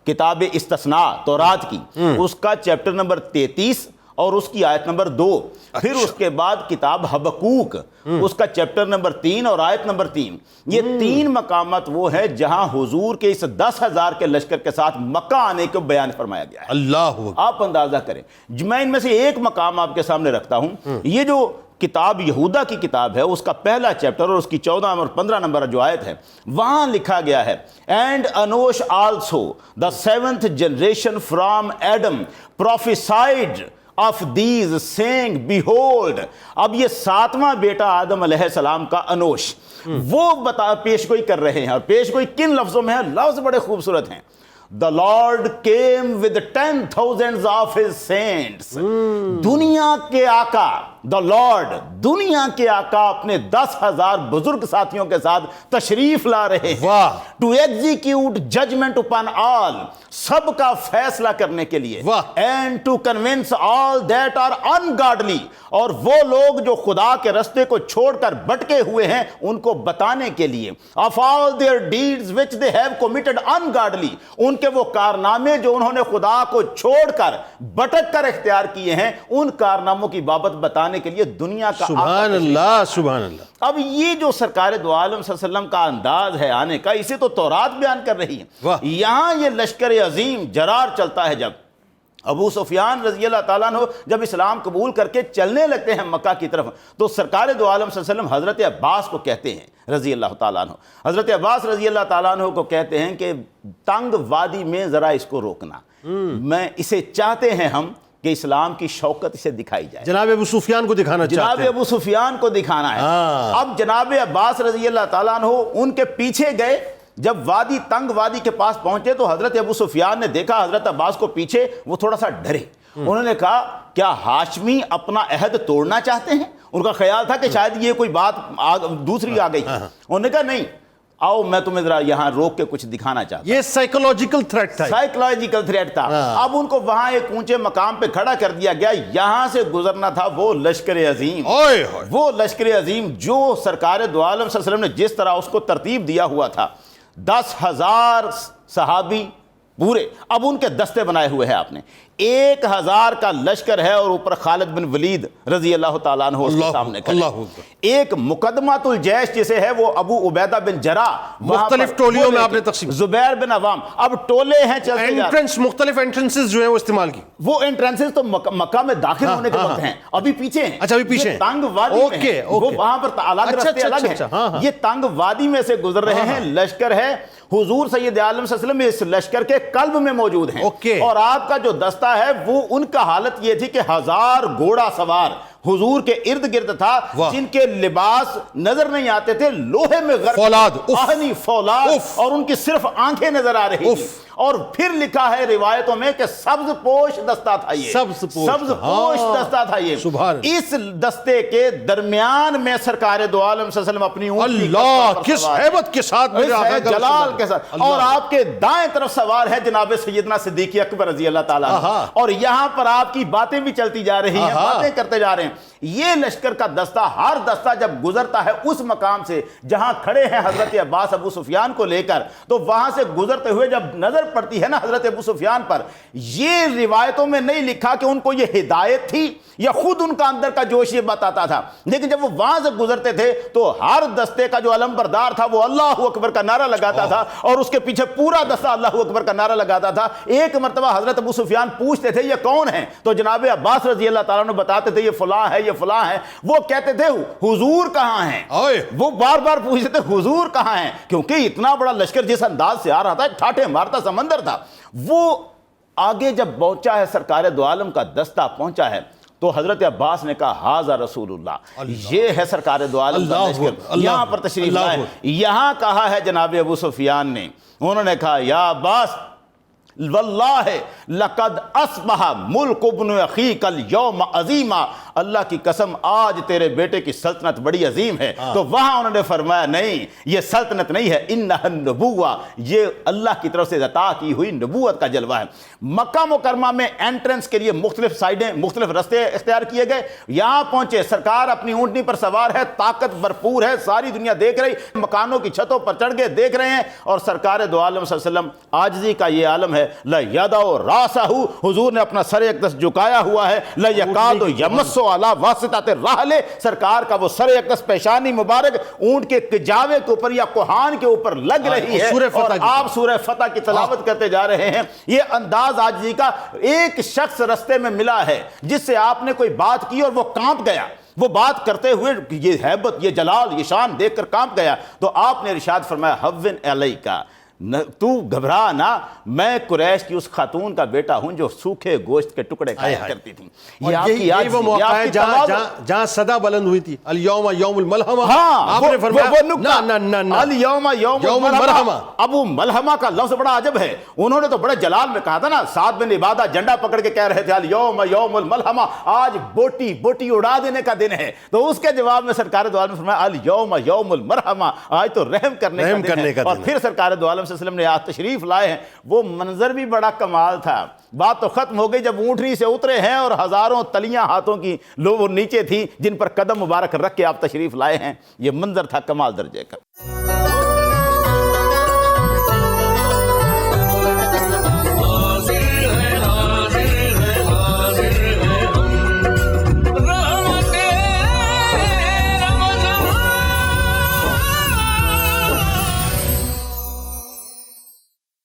کتاب استثناء تورات کی, اس کا چیپٹر نمبر 33 اور اس کی آیت نمبر 2، پھر اس کے بعد کتاب حبقوق اس کا چیپٹر نمبر 3 اور آیت نمبر 3۔ یہ 3 مقامات وہ ہیں جہاں حضور کے اس 10,000 کے لشکر کے ساتھ مکہ آنے کو بیان فرمایا گیا ہے۔ اللہ آپ اندازہ کریں، میں ان میں سے ایک مقام آپ کے سامنے رکھتا ہوں۔ یہ جو کتاب یہودا کی کتاب ہے اس کا پہلا چیپٹر اور اس کی 14 اور 15 نمبر جو آیت ہے، وہاں لکھا گیا ہے اینڈ انوش also the 7th generation from Adam prophesied of these saying behold۔ اب یہ 7واں بیٹا آدم علیہ السلام کا انوش وہ پیش گوئی کر رہے ہیں، اور پیش گوئی کن لفظوں میں ہے؟ لفظ بڑے خوبصورت ہیں۔ The Lord came with 10,000s of his saints۔ دنیا کے آقا the Lord، دنیا کے آقا اپنے 10,000 بزرگ ساتھیوں کے ساتھ تشریف لا رہے ہیں واہ، to execute judgment upon all، سب کا فیصلہ کرنے کے لیے، واہ، and to convince all that are ungodly، اور وہ لوگ جو خدا کے رستے کو چھوڑ کر بھٹکے ہوئے ہیں ان کو بتانے کے لیے، of all their deeds which they have committed ungodly، ان کے وہ کارنامے جو انہوں نے خدا کو چھوڑ کر بھٹک کر اختیار کیے ہیں ان کارناموں کی بابت بتانے کے لیے دنیا کا سبحان اللہ سبحان اللہ۔ اب یہ جو سرکار دو عالم صلی اللہ علیہ وسلم کا انداز ہے آنے کا، اسے تو تورات بیان کر رہی ہے۔ یہاں یہ لشکر عظیم جرار چلتا ہے، جب ابو سفیان رضی اللہ تعالیٰ عنہ جب اسلام قبول کر کے چلنے لگتے ہیں مکہ کی طرف، تو سرکار دو عالم صلی اللہ علیہ وسلم حضرت عباس کو کہتے ہیں رضی اللہ تعالیٰ عنہ، حضرت عباس رضی اللہ تعالیٰ عنہ کو کہتے ہیں کہ تنگ وادی میں ذرا اس کو روکنا، میں اسے چاہتے ہیں ہم کہ اسلام کی شوکت اسے دکھائی جائے۔ جناب ابو سفیان کو دکھانا چاہتے ہیں، جناب ابو سفیان کو دکھانا ہے۔ اب جناب عباس رضی اللہ تعالیٰ عنہ ان کے پیچھے گئے، جب وادی تنگ وادی کے پاس پہنچے تو حضرت ابو سفیان نے دیکھا حضرت عباس کو پیچھے، وہ تھوڑا سا ڈرے۔ انہوں نے کہا کیا ہاشمی اپنا عہد توڑنا چاہتے ہیں؟ ان کا خیال تھا کہ شاید یہ کوئی بات دوسری آ گئی۔ انہوں نے کہا نہیں، آؤ میں تمہیں ذرا یہاں روک کے کچھ دکھانا چاہتا ہوں۔ یہ سائیکولوجیکل تھریٹ تھا، سائیکولوجیکل تھریٹ تھا۔ اب ان کو وہاں ایک اونچے مقام پہ کھڑا کر دیا گیا، یہاں سے گزرنا تھا وہ لشکر عظیم، وہ لشکر عظیم جو سرکار دو عالم صلی اللہ علیہ وسلم نے جس طرح اس کو ترتیب دیا ہوا تھا، 10,000 صحابی پورے، اب ان کے دستے بنائے ہوئے ہیں آپ نے، 1,000 کا لشکر ہے، اور اوپر خالد بن ولید رضی اللہ تعالیٰ عنہ اس کے سامنے کھڑے۔ ایک مقدمۃ الجیش جسے ہے وہ ابو عبیدہ بن جراح، مختلف ٹولیوں میں آپ نے تقسیم، زبیر بن عوام، اب ٹولے ہیں چلتے جا رہے ہیں، مختلف انٹرنسز جو ہیں وہ استعمال کی، وہ انٹرنسز تو مکہ میں داخل ہونے کے وقت ہیں، ابھی پیچھے ہیں۔ اچھا ابھی پیچھے ہیں، تنگ وادی میں ہیں، وہ وہاں پر الگ راستے الگ ہیں، یہ تنگ وادی میں سے گزر رہے ہیں، لشکر ہے، حضور سید عالم صلی اللہ علیہ وسلم اس لشکر کے قلب میں موجود ہیں، اور آپ کا جو دستہ ہے وہ ان کا حالت یہ تھی کہ 1000 گھوڑا سوار حضور کے ارد گرد تھا، جن کے لباس نظر نہیں آتے تھے، لوہے میں غرق آہنی فولاد، اور ان کی صرف آنکھیں نظر آ رہی تھی۔ اور پھر لکھا ہے روایتوں میں کہ سبز پوش دستہ تھا، یہ سبز پوش دستہ تھا یہ۔ اس دستے کے درمیان میں سرکار دو عالم صلی اللہ علیہ وسلم اپنی اللہ کس ہیبت کے ساتھ، جلال کے ساتھ، اور آپ کے دائیں طرف سوار ہے جناب سیدنا صدیق اکبر رضی اللہ تعالیٰ عنہ، اور یہاں پر آپ کی باتیں بھی چلتی جا رہی ہیں، باتیں کرتے جا رہے ہیں۔ یہ لشکر کا دستہ، ہر دستہ جب گزرتا ہے اس مقام سے جہاں کھڑے ہیں حضرت عباس ابو سفیان کو لے کر، تو وہاں سے گزرتے ہوئے جب نظر پڑتی ہے نا حضرت ابو سفیان پر، یہ روایتوں میں نہیں لکھا کہ ان کو یہ ہدایت تھی یا خود ان کا اندر کا جوش یہ بتاتا تھا، لیکن جب وہ وہاں سے گزرتے تھے تو ہر دستے کا جو علم بردار تھا وہ اللہ اکبر کا نعرہ لگاتا تھا، اور اس کے پیچھے پورا دستہ اللہ اکبر کا نعرہ لگاتا تھا۔ ایک مرتبہ حضرت ابو سفیان پوچھتے تھے یہ کون ہیں، تو جناب عباس رضی اللہ تعالیٰ نے بتاتے تھے یہ فلاں ہے، یہ فلاں ہے۔ وہ کہتے تھے حضور کہاں ہیں، وہ بار بار پوچھتے تھے حضور کہاں ہیں، کیونکہ اتنا بڑا لشکر جس انداز سے آ رہا تھا، ٹھاٹھے مارتا سمندر تھا۔ وہ آگے جب پہنچا ہے، سرکار دو عالم کا دستہ پہنچا ہے، تو حضرت عباس نے کہا ھذا رسول اللہ، یہ ہے سرکار دو عالم کا لشکر، یہاں پر تشریف لائے۔ یہاں کہا ہے جناب ابو سفیان نے، انہوں نے کہا یا عباس واللہ لقد اصبح ملک ابن اخیک اليوم عظیما، اللہ کی قسم آج تیرے بیٹے کی سلطنت بڑی عظیم ہے، تو وہاں انہوں نے فرمایا نہیں، یہ سلطنت نہیں ہے، انہا النبوہ، یہ اللہ کی طرف سے عطا کی ہوئی نبوت کا جلوہ ہے۔ مکہ مکرمہ میں انٹرنس کے لیے مختلف سائڈیں، مختلف رستے اختیار کیے گئے، یہاں پہنچے، سرکار اپنی اونٹنی پر سوار ہے، طاقت بھرپور ہے، ساری دنیا دیکھ رہی، مکانوں کی چھتوں پر چڑھ کے دیکھ رہے ہیں، اور سرکار دو عالم صلی اللہ علیہ وسلم، عاجزی کا یہ عالم ہے، لَيَدَعُ رَاسَهُ، حضور نے اپنا سر اقدس جھکایا ہوا ہے، لَيَكَادُ يَمَسُّ عَلَى وَاسِطَةِ الرَّحْلِ، سرکار کا وہ سر اقدس پیشانی مبارک اونٹ کے کجاوے کے اوپر یا کوہان کے اوپر لگ رہی ہے، اور آپ سورہ فتح کی تلاوت کرتے جا رہے ہیں۔ یہ انداز عاجزی کا ایک شخص رستے میں ملا ہے جس سے آپ نے کوئی بات کی اور وہ کانپ گیا، وہ بات کرتے ہوئے یہ ہیبت، یہ جلال، یہ شان دیکھ کر کانپ گیا، تو آپ نے ارشاد فرمایا ہوّن علیکا، تو گھبرا نہ، میں قریش کی اس خاتون کا بیٹا ہوں جو سوکھے گوشت کے ٹکڑے کھایا کرتی تھیں۔ یہی وہ موقع ہے جہاں صدا بلند ہوئی تھی، الیوم یوم الملحمہ، ہاں، آپ نے فرمایا الیوم یوم الملحمہ۔ ابو ملحمہ کا لفظ بڑا عجب ہے، انہوں نے تو بڑے جلال میں کہا تھا نا، سعد بن عبادہ جھنڈا پکڑ کے کہہ رہے تھے الیوم یوم الملحمہ، آج بوٹی اڑا دینے کا دن ہے، تو اس کے جواب میں سرکار دو عالم نے فرمایا الیوم یوم المرحمہ، آج تو رحم کرنے کا دن ہے۔ اور پھر سرکار دو عالم صلی اللہ علیہ وسلم نے آج تشریف لائے ہیں، وہ منظر بھی بڑا کمال تھا۔ بات تو ختم ہو گئی جب اونٹنی سے اترے ہیں اور ہزاروں تلیاں ہاتھوں کی لوگ نیچے تھی جن پر قدم مبارک رکھ کے آپ تشریف لائے ہیں، یہ منظر تھا کمال درجے کا۔